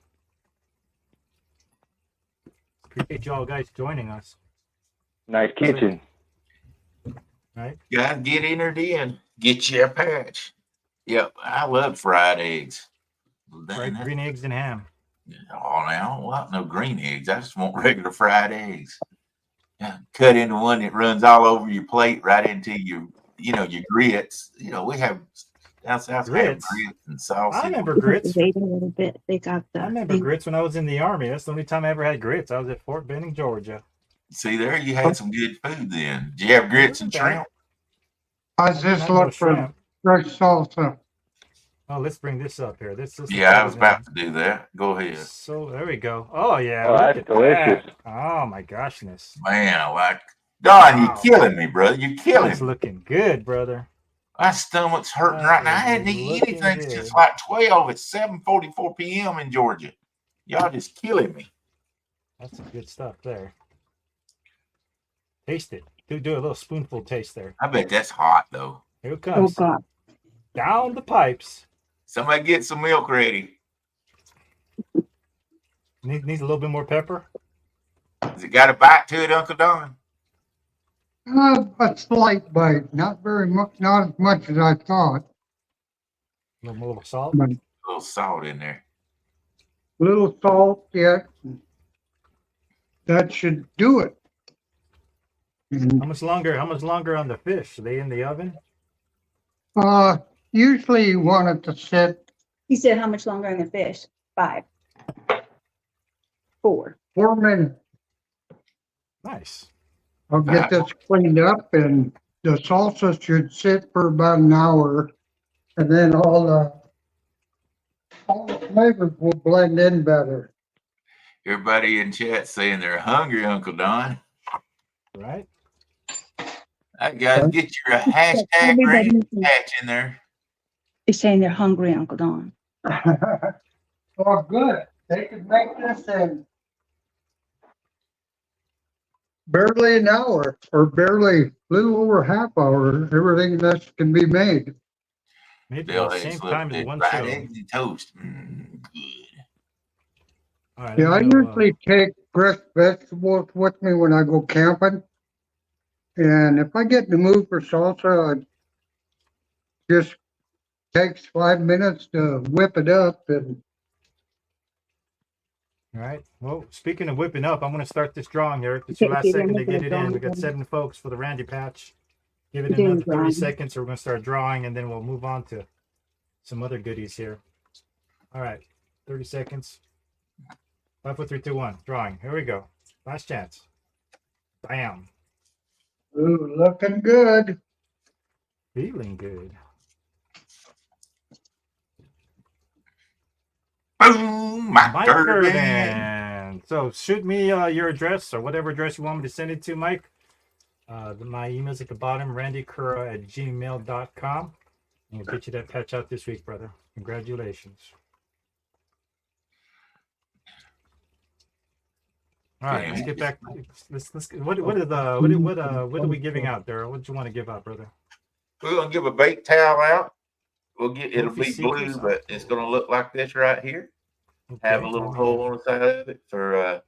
S3: Appreciate y'all guys joining us.
S2: Nice kitchen.
S3: Right?
S1: Gotta get entered in. Get you a patch. Yep, I love fried eggs.
S3: Fried green eggs and ham.
S1: Oh, now I don't want no green eggs. I just want regular fried eggs. Yeah, cut into one that runs all over your plate, right into your grits. We have down south grits and sausage.
S3: I remember grits.
S8: Wait a little bit. They got the.
S3: I remember grits when I was in the Army. That's the only time I ever had grits. I was at Fort Benning, Georgia.
S1: See there, you had some good food then. Did you have grits and shrimp?
S7: I just looked for fresh salsa.
S3: Oh, let's bring this up here. This
S1: Yeah, I was about to do that. Go ahead.
S3: So there we go. Oh yeah,
S2: Oh, that's delicious.
S3: Oh my goshness.
S1: Man, I like Don, you're killing me, brother. You're killing
S3: It's
S1: me.
S3: looking good, brother.
S1: My stomach's hurting right now. I hadn't eaten anything since like 12 at 7:44 p.m. in Georgia. Y'all just killing me.
S3: That's some good stuff there. Taste it. Do a little spoonful taste there.
S1: I bet that's hot though.
S3: Here it comes.
S8: Oh God.
S3: Down the pipes.
S1: Somebody get some milk ready.
S3: Needs a little bit more pepper.
S1: Has it got a bite to it, Uncle Don?
S7: A slight bite, not very much, not as much as I thought.
S3: A little salt.
S7: But
S1: A little salt in there.
S7: little salt, yeah. That should do it. And,
S3: How much longer on the fish? Are they in the oven?
S7: usually you want it to sit
S8: He said, how much longer on the fish? 5. 4.
S7: 4 minutes.
S3: Nice.
S7: I'll get this cleaned up and the salsa should sit for about an hour. And then all the flavors will blend in better.
S1: Everybody in chat saying they're hungry, Uncle Don.
S3: Right?
S1: Hey guys, get your hashtag
S8: Everybody
S1: Randy Patch in there.
S8: is saying they're hungry, Uncle Don.
S7: Oh, good. They could make this in barely an hour or barely little over half hour. Everything this can be made.
S3: Maybe
S1: Bill
S3: the
S1: Hayes
S3: same
S1: look
S3: time as
S1: good.
S3: one
S1: Fried
S3: show.
S1: eggs and toast. Good.
S3: All right.
S7: Yeah, I
S3: I'm gonna,
S7: usually take fresh vegetables with me when I go camping. And if I get in the mood for salsa, it just takes 5 minutes to whip it up. And
S3: all right. Well, speaking of whipping up, I'm going to start this drawing, Eric. It's
S8: Okay,
S3: your last
S8: okay, they're
S3: second to
S8: making a
S3: get it in. We got
S8: drawing.
S3: 7 folks for the Randy Patch. Give it
S8: Doing
S3: another 30
S8: drawing.
S3: seconds, or we're going to start drawing, and then we'll move on to some other goodies here. All right. 30 seconds. 5, 4, 3, 2, 1. Drawing. Here we go. Last chance. Bam.
S7: ooh, looking good.
S3: Feeling good.
S1: Boom, my
S3: Mike
S1: turban.
S3: Irvin. So shoot me your address or whatever address you want me to send it to, Mike. My email's at the bottom, randycura@gmail.com. And we'll get you that patch out this week, brother. Congratulations. All right, let's get back. What are we giving out, Daryl? What do you want to give out, brother?
S1: We're gonna give a baked towel out. It'll
S3: Trophy
S1: be
S3: Seekers?
S1: blue, but it's gonna look like this right here. Have a
S3: Okay,
S1: little
S3: let me,
S1: hole on the side of it for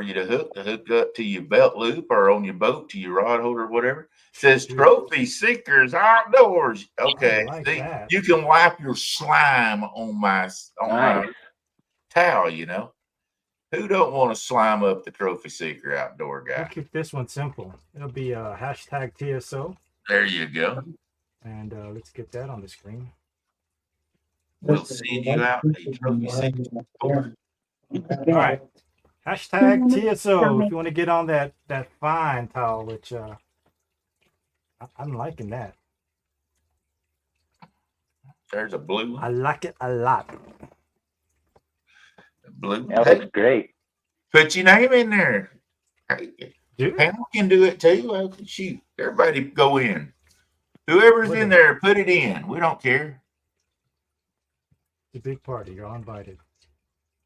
S1: you to hook up to your belt loop or on your boat to your rod holder or whatever. It says
S3: Dude.
S1: Trophy Seekers Outdoors. Okay,
S3: I like
S1: see,
S3: that.
S1: you can wipe your slime on my
S2: Nice.
S1: towel. You know, who don't want to slime up the Trophy Seeker Outdoor
S3: We'll
S1: guy?
S3: keep this one simple. It'll be hashtag TSO.
S1: There you go.
S3: And let's get that on the screen.
S1: We'll send you out a Trophy Seeker.
S3: All right. Hashtag TSO if you want to get on that fine towel, which I'm liking that.
S1: There's a blue one.
S3: I like it a lot.
S1: Blue.
S2: That
S1: Hey,
S2: looks great.
S1: put your name in there. Hey,
S3: Dude,
S1: Pam can do it too. Well, shoot, everybody go in. Whoever's
S3: What
S1: in
S3: is-
S1: there, put it in. We don't care.
S3: it's a big party. You're all invited.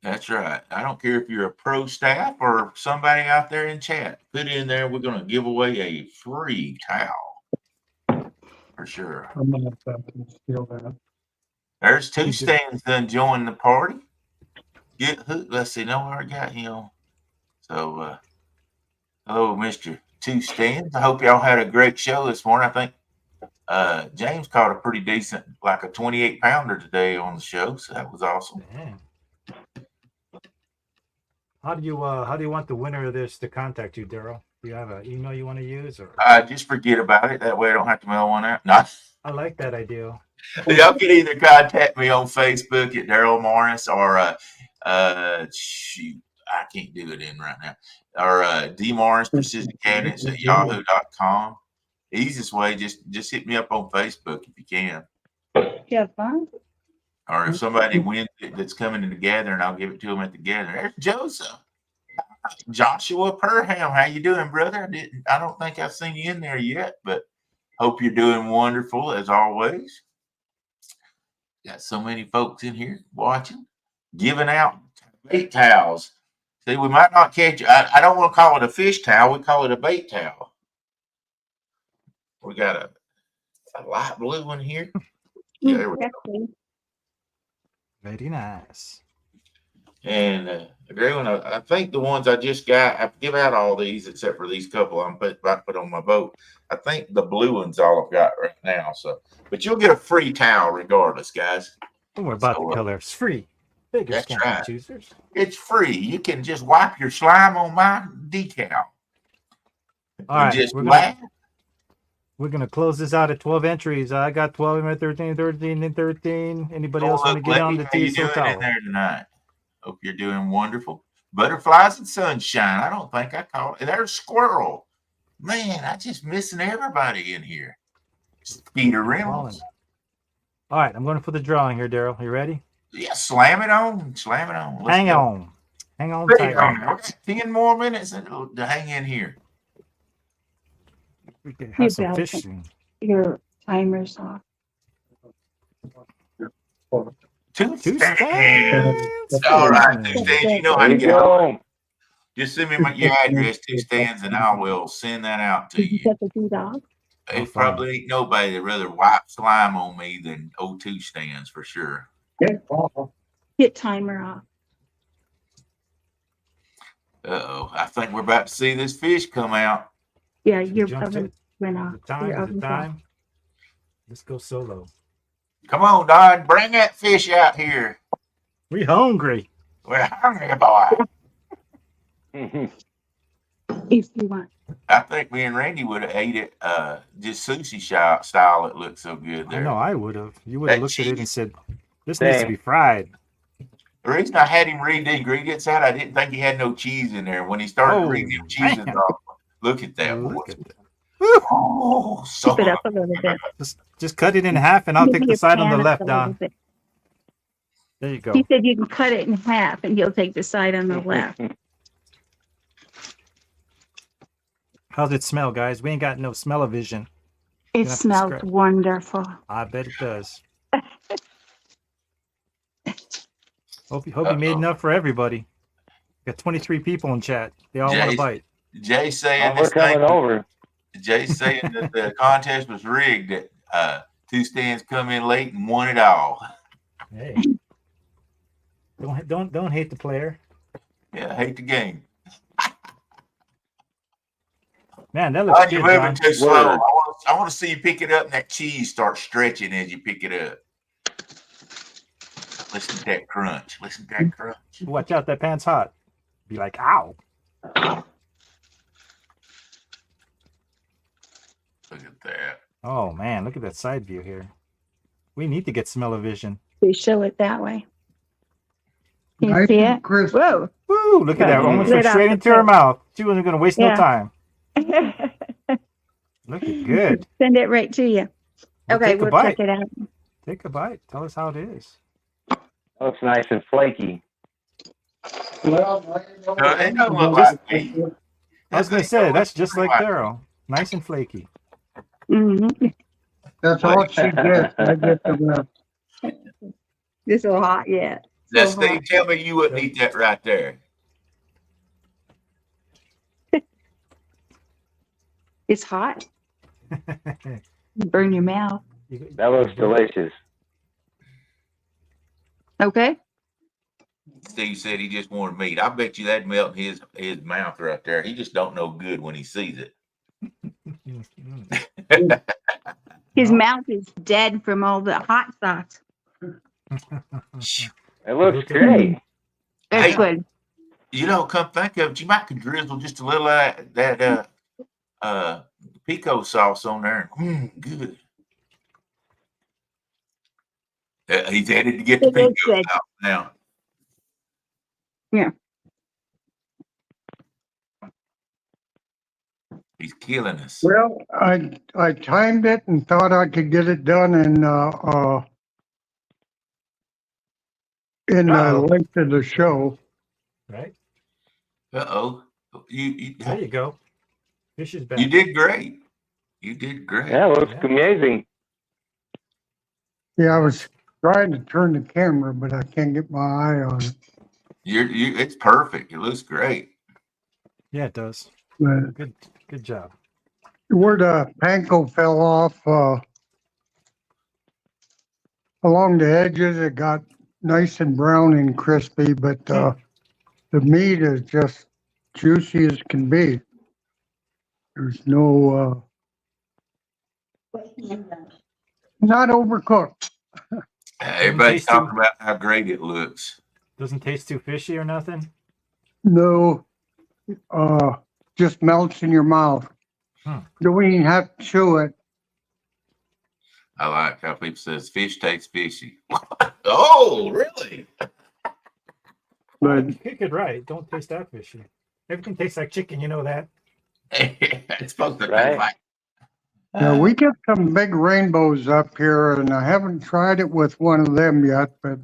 S1: That's right. I don't care if you're a pro staff or somebody out there in chat. Put it in there. We're going to give away a free towel for sure.
S7: I'm gonna have to steal that.
S1: There's 2
S3: You do.
S1: stands done join the party. Get hooked. Let's see. No, I already got him. So, hello, Mr. 2 Stands. I hope y'all had a great show this morning. I think James caught a pretty decent, like a 28-pounder today on the show. So that was awesome.
S3: Damn. How do you want the winner of this to contact you, Daryl? Do you have an email you want to use, or
S1: Just forget about it. That way I don't have to mail one out. No.
S3: I like that idea.
S1: Y'all can either contact me on Facebook at Daryl Morris or shoot, I can't do it in right now. Or D Morris Precision Cannons at yahoo.com. Easiest way, just hit me up on Facebook if you can.
S8: You have fun?
S1: Or if somebody wins it that's coming to the gathering, I'll give it to them at the gathering. There's Joseph. Joshua Perham, how you doing, brother? I don't think I've seen you in there yet, but hope you're doing wonderful as always. Got so many folks in here watching, giving out bait towels. See, we might not catch. I don't want to call it a fish towel. We call it a bait towel. We got a light blue one here. Yeah, there we go.
S3: Very nice.
S1: And a gray one. I think the ones I just got, I give out all these except for these couple I'm about to put on my boat. I think the blue one's all I've got right now. So, but you'll get a free towel regardless, guys.
S3: Don't worry about
S1: So,
S3: the color. It's free. Figure
S1: that's
S3: camping
S1: right.
S3: choosers.
S1: It's free. You can just wipe your slime on my decal.
S3: All right,
S1: Just
S3: we're
S1: laugh.
S3: gonna close this out at 12 entries. I got 12 in 13, 13, and 13. Anybody else want to get on the
S1: How you
S3: TSO
S1: doing in
S3: towel?
S1: there tonight? Hope you're doing wonderful. Butterflies and sunshine. I don't think I caught it. There's squirrel. Man, I just missing everybody in here. Skeeter Reynolds.
S3: All right, I'm going for the drawing here, Daryl. You ready?
S1: Yeah, slam it on. Slam it on. Let's
S3: Hang
S1: go.
S3: on. Hang on
S1: Wait,
S3: tight.
S1: 10 more minutes to hang in here.
S3: We can
S8: You
S3: have some
S8: bet.
S3: fishing.
S8: Your timer's off.
S1: Two
S3: Two
S1: stands.
S3: stands.
S1: All right,
S3: fishing.
S1: 2 stands. You know how
S2: There
S1: to
S2: you
S1: get on.
S2: go.
S1: Just send me your address, 2 stands, and I will send that out to
S8: Did you
S1: you.
S8: get the 2 dogs?
S3: No
S1: It
S3: fun.
S1: probably ain't nobody that rather wipe slime on me than 2 stands for sure.
S8: Get timer off.
S1: Uh-oh. I think we're about to see this fish come out.
S8: Yeah,
S3: She
S8: your
S3: jumped
S8: oven
S3: it.
S8: went
S3: Is
S8: off.
S3: it time?
S8: Your
S3: Is it
S8: oven's off.
S3: time? Let's go solo.
S1: Come on, Don. Bring that fish out here.
S3: We hungry.
S1: We're hungry, boy.
S8: If you want.
S1: I think me and Randy would have ate it just sushi style. It looked so good
S3: I
S1: there.
S3: know I would have. You would have
S1: That
S3: looked at it and
S1: cheese.
S3: said, this needs to
S2: Same.
S3: be fried.
S1: The reason I had him read the ingredients out, I didn't think he had no cheese in there. When he started reading them cheeses
S3: man.
S1: off, look at that.
S3: Look
S1: boy.
S3: at that. Woo!
S1: Oh, so
S8: Keep it up a little bit.
S3: Just cut it in half and I'll
S8: Maybe
S3: take the
S8: your
S3: side on the
S8: pan up
S3: left,
S8: a little
S3: Don.
S8: bit.
S3: There you go.
S8: He said you can cut it in half and he'll take the side on the left.
S3: How's it smell, guys? We ain't got no smell-o-vision.
S8: It
S3: Gonna have to
S8: smells
S3: scrap.
S8: wonderful.
S3: I bet it does. Hope you made enough for everybody. Got 23 people in chat. They all want to bite.
S1: Jay saying
S2: We're
S1: this thing.
S2: coming over.
S1: Jay's saying that the contest was rigged. That 2 stands come in late and won it all.
S3: Hey, don't hate the player.
S1: Yeah, I hate the game.
S3: Man, that looks
S1: You're
S3: good,
S1: moving
S3: Don.
S1: too slow.
S2: Word.
S1: I want to see you pick it up and that cheese starts stretching as you pick it up. Listen to that crunch. Listen to that crunch.
S3: Watch out, that pan's hot. Be like, ow.
S1: Look at that.
S3: Oh man, look at that side view here. We need to get smell-o-vision.
S8: We show it that way. Can you
S7: Nice
S8: see
S7: and
S8: it?
S7: crisp.
S8: Whoa.
S3: Woo, look at that. Almost
S8: Right
S3: went
S8: off
S3: straight
S8: the
S3: into her
S8: plate.
S3: mouth. She wasn't going to waste no
S8: Yeah.
S3: time. Looking good.
S8: Send it right to you.
S3: Well,
S8: Okay,
S3: take a
S8: we'll
S3: bite.
S8: check it out.
S3: Take a bite. Tell us how it is.
S2: Looks nice and flaky.
S1: No, it don't look like me.
S3: I was going to say, that's just like Daryl. Nice and flaky.
S8: Mhm.
S7: That's all she gets. I get the rest.
S8: It's so hot yet.
S1: Now,
S8: So
S1: Steve,
S8: hot.
S1: tell me you wouldn't eat that right there.
S8: It's hot. Burn your mouth.
S2: That looks delicious.
S8: Okay.
S1: Steve said he just wanted meat. I bet you that melt in his mouth right there. He just don't know good when he sees it.
S8: His mouth is dead from all the hot sauce.
S2: It looks great.
S8: That's
S1: Hey.
S8: good.
S1: You know, come think of it, you might could drizzle just a little of that pico sauce on there. Good. He's headed to get the
S8: It is
S1: pico
S8: good.
S1: sauce now.
S8: Yeah.
S1: He's killing us.
S7: Well, I timed it and thought I could get it done in
S3: Uh-oh.
S7: the length of the show.
S3: Right?
S1: Uh-oh.
S3: There you go. Fish is back.
S1: You did great. You did great.
S2: Yeah, it looks
S3: Yeah.
S2: amazing.
S7: Yeah, I was trying to turn the camera, but I can't get my eye on it.
S1: It's perfect. It looks great.
S3: Yeah, it does.
S7: But
S3: Good job.
S7: where the panko fell off, along the edges, it got nice and brown and crispy, but the meat is just juicy as can be. There's no, not overcooked.
S1: Everybody's
S3: taste too-
S1: talking about how great it looks.
S3: Doesn't taste too fishy or nothing?
S7: No, just melts in your mouth.
S3: Hmm.
S7: Don't even have to chew it.
S1: I like how people says fish tastes fishy. Oh, really?
S7: But
S3: Kick it right. Don't taste that fishy. Everything tastes like chicken, you know that.
S1: It's supposed to
S2: Right.
S1: taste like
S7: Yeah, we get some big rainbows up here, and I haven't tried it with one of them yet, but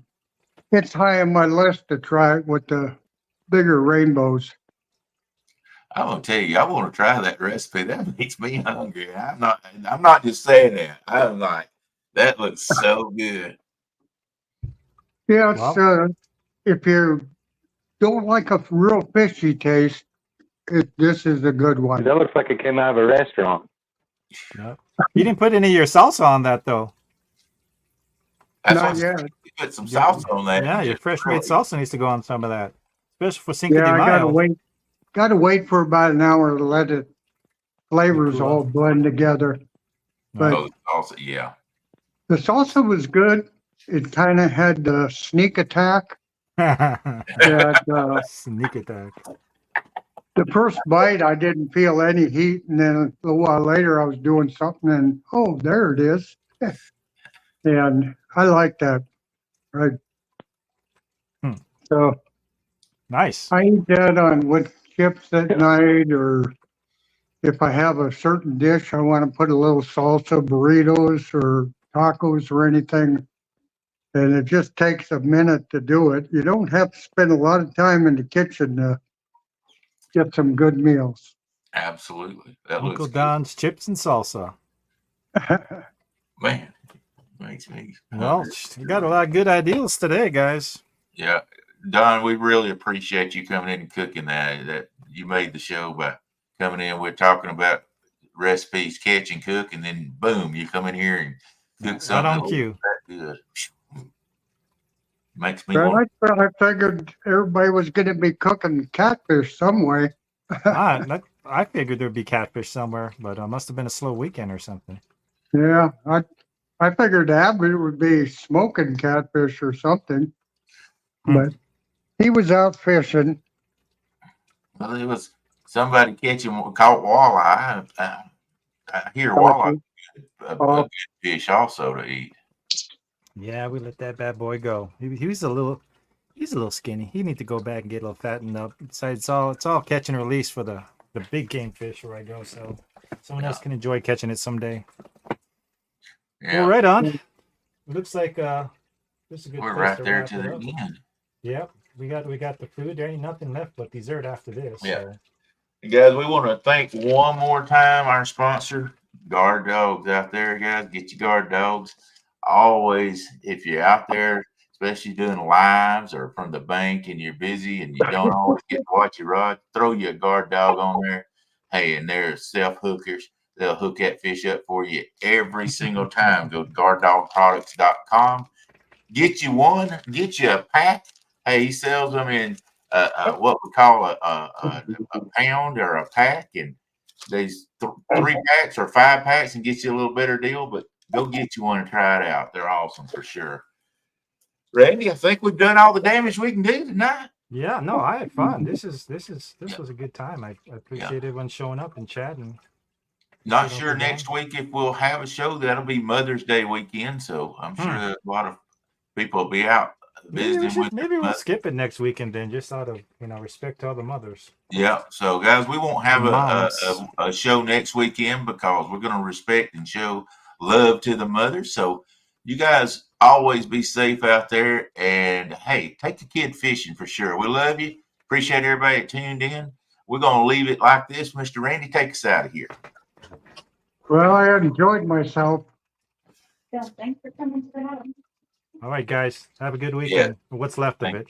S7: it's high on my list to try it with the bigger rainbows.
S1: I'm gonna tell you, I want to try that recipe. That makes me hungry. I'm not just saying that. I'm like, that looks so good.
S7: Yeah, it's,
S3: Well,
S7: if you don't like a real fishy taste, this is a good one.
S2: That looks like it came out of a restaurant.
S3: no. You didn't put any of your salsa on that though.
S1: That's
S7: Not
S1: what
S7: yet.
S1: you put some
S3: Yeah,
S1: salsa on that.
S3: Yeah,
S1: and
S3: your
S1: just
S3: fresh
S1: grill
S3: made
S1: it.
S3: salsa needs to go on some of that, especially for Cinco
S7: Yeah,
S3: de
S7: I gotta
S3: Mayo.
S7: wait. Gotta wait for about an hour to let it flavors
S3: cool
S7: all
S3: off.
S7: blend together. But
S1: Oh, the salsa, yeah.
S7: the salsa was good. It kind of had the sneak attack that
S3: Sneak attack.
S7: the first bite I didn't feel any heat, and then a little while later I was doing something, and oh, there it is. And I like that. Right.
S3: Hmm.
S7: So
S3: Nice.
S7: I eat that on with chips at night, or if I have a certain dish I want to put a little salsa, burritos or tacos or anything. And it just takes a minute to do it. You don't have to spend a lot of time in the kitchen to get some good meals.
S1: Absolutely. That
S3: Uncle
S1: looks good.
S3: Don's chips and salsa.
S1: Man, makes me
S3: Well,
S1: hungry.
S3: you got a lot of good ideas today, guys.
S1: Yeah. Don, we really appreciate you coming in and cooking that you made the show by coming in. We're talking about recipes, catch and cook, and then boom, you come in here and cook
S3: Right
S1: something
S3: on
S1: that looks
S3: cue.
S1: that good. Makes me
S7: Well,
S1: want
S7: I figured everybody was going to be cooking catfish some way.
S3: I figured there'd be catfish somewhere, but it must have been a slow weekend or something.
S7: Yeah, I figured Abby would be smoking catfish or something, but he was out fishing.
S1: well, it was somebody caught walleye. I hear walleye a
S7: Oh,
S1: good fish also to eat.
S3: Yeah, we let that bad boy go. He's a little skinny. He need to go back and get a little fattened up. Besides, it's all catch and release for the big game fish where I go. So someone else can enjoy catching it someday.
S1: Yeah,
S3: Well, right on. Looks like this is a good
S1: we're
S3: place
S1: right
S3: to
S1: there
S3: wrap
S1: to
S3: it
S1: the
S3: up.
S1: end.
S3: Yep, we got the food. There ain't nothing left but dessert after this.
S1: Yeah.
S3: So.
S1: Guys, we want to thank one more time our sponsor, Guard Dogs out there, guys. Get your guard dogs. Always, if you're out there, especially doing lives or from the bank and you're busy and you don't always get to watch your rod, throw you a guard dog on there. Hey, and they're self hookers. They'll hook that fish up for you every single time. Go to guarddogproducts.com. Get you one, get you a pack. Hey, he sells them in what we call a pound or a pack, and these 3 packs or 5 packs and get you a little better deal. But go get you one and try it out. They're awesome for sure. Randy, I think we've done all the damage we can do tonight.
S3: Yeah, no, I had fun. This was a good time. I appreciate everyone showing up and chatting.
S1: Not sure next week if we'll have a show. That'll be Mother's Day weekend, so I'm sure that a lot of people will be out visiting with
S3: Maybe we'll skip it next weekend then, just out of respect to all the mothers.
S1: Yeah. So, guys, we won't have
S3: Moms.
S1: a show next weekend because we're going to respect and show love to the mothers. So, you guys always be safe out there. And, hey, take the kid fishing for sure. We love you. Appreciate everybody that tuned in. We're going to leave it like this. Mr. Randy, take us out of here.
S7: well, I enjoyed myself.
S8: Yeah, thanks for coming to the house.
S3: All right, guys. Have a good weekend. What's left of it.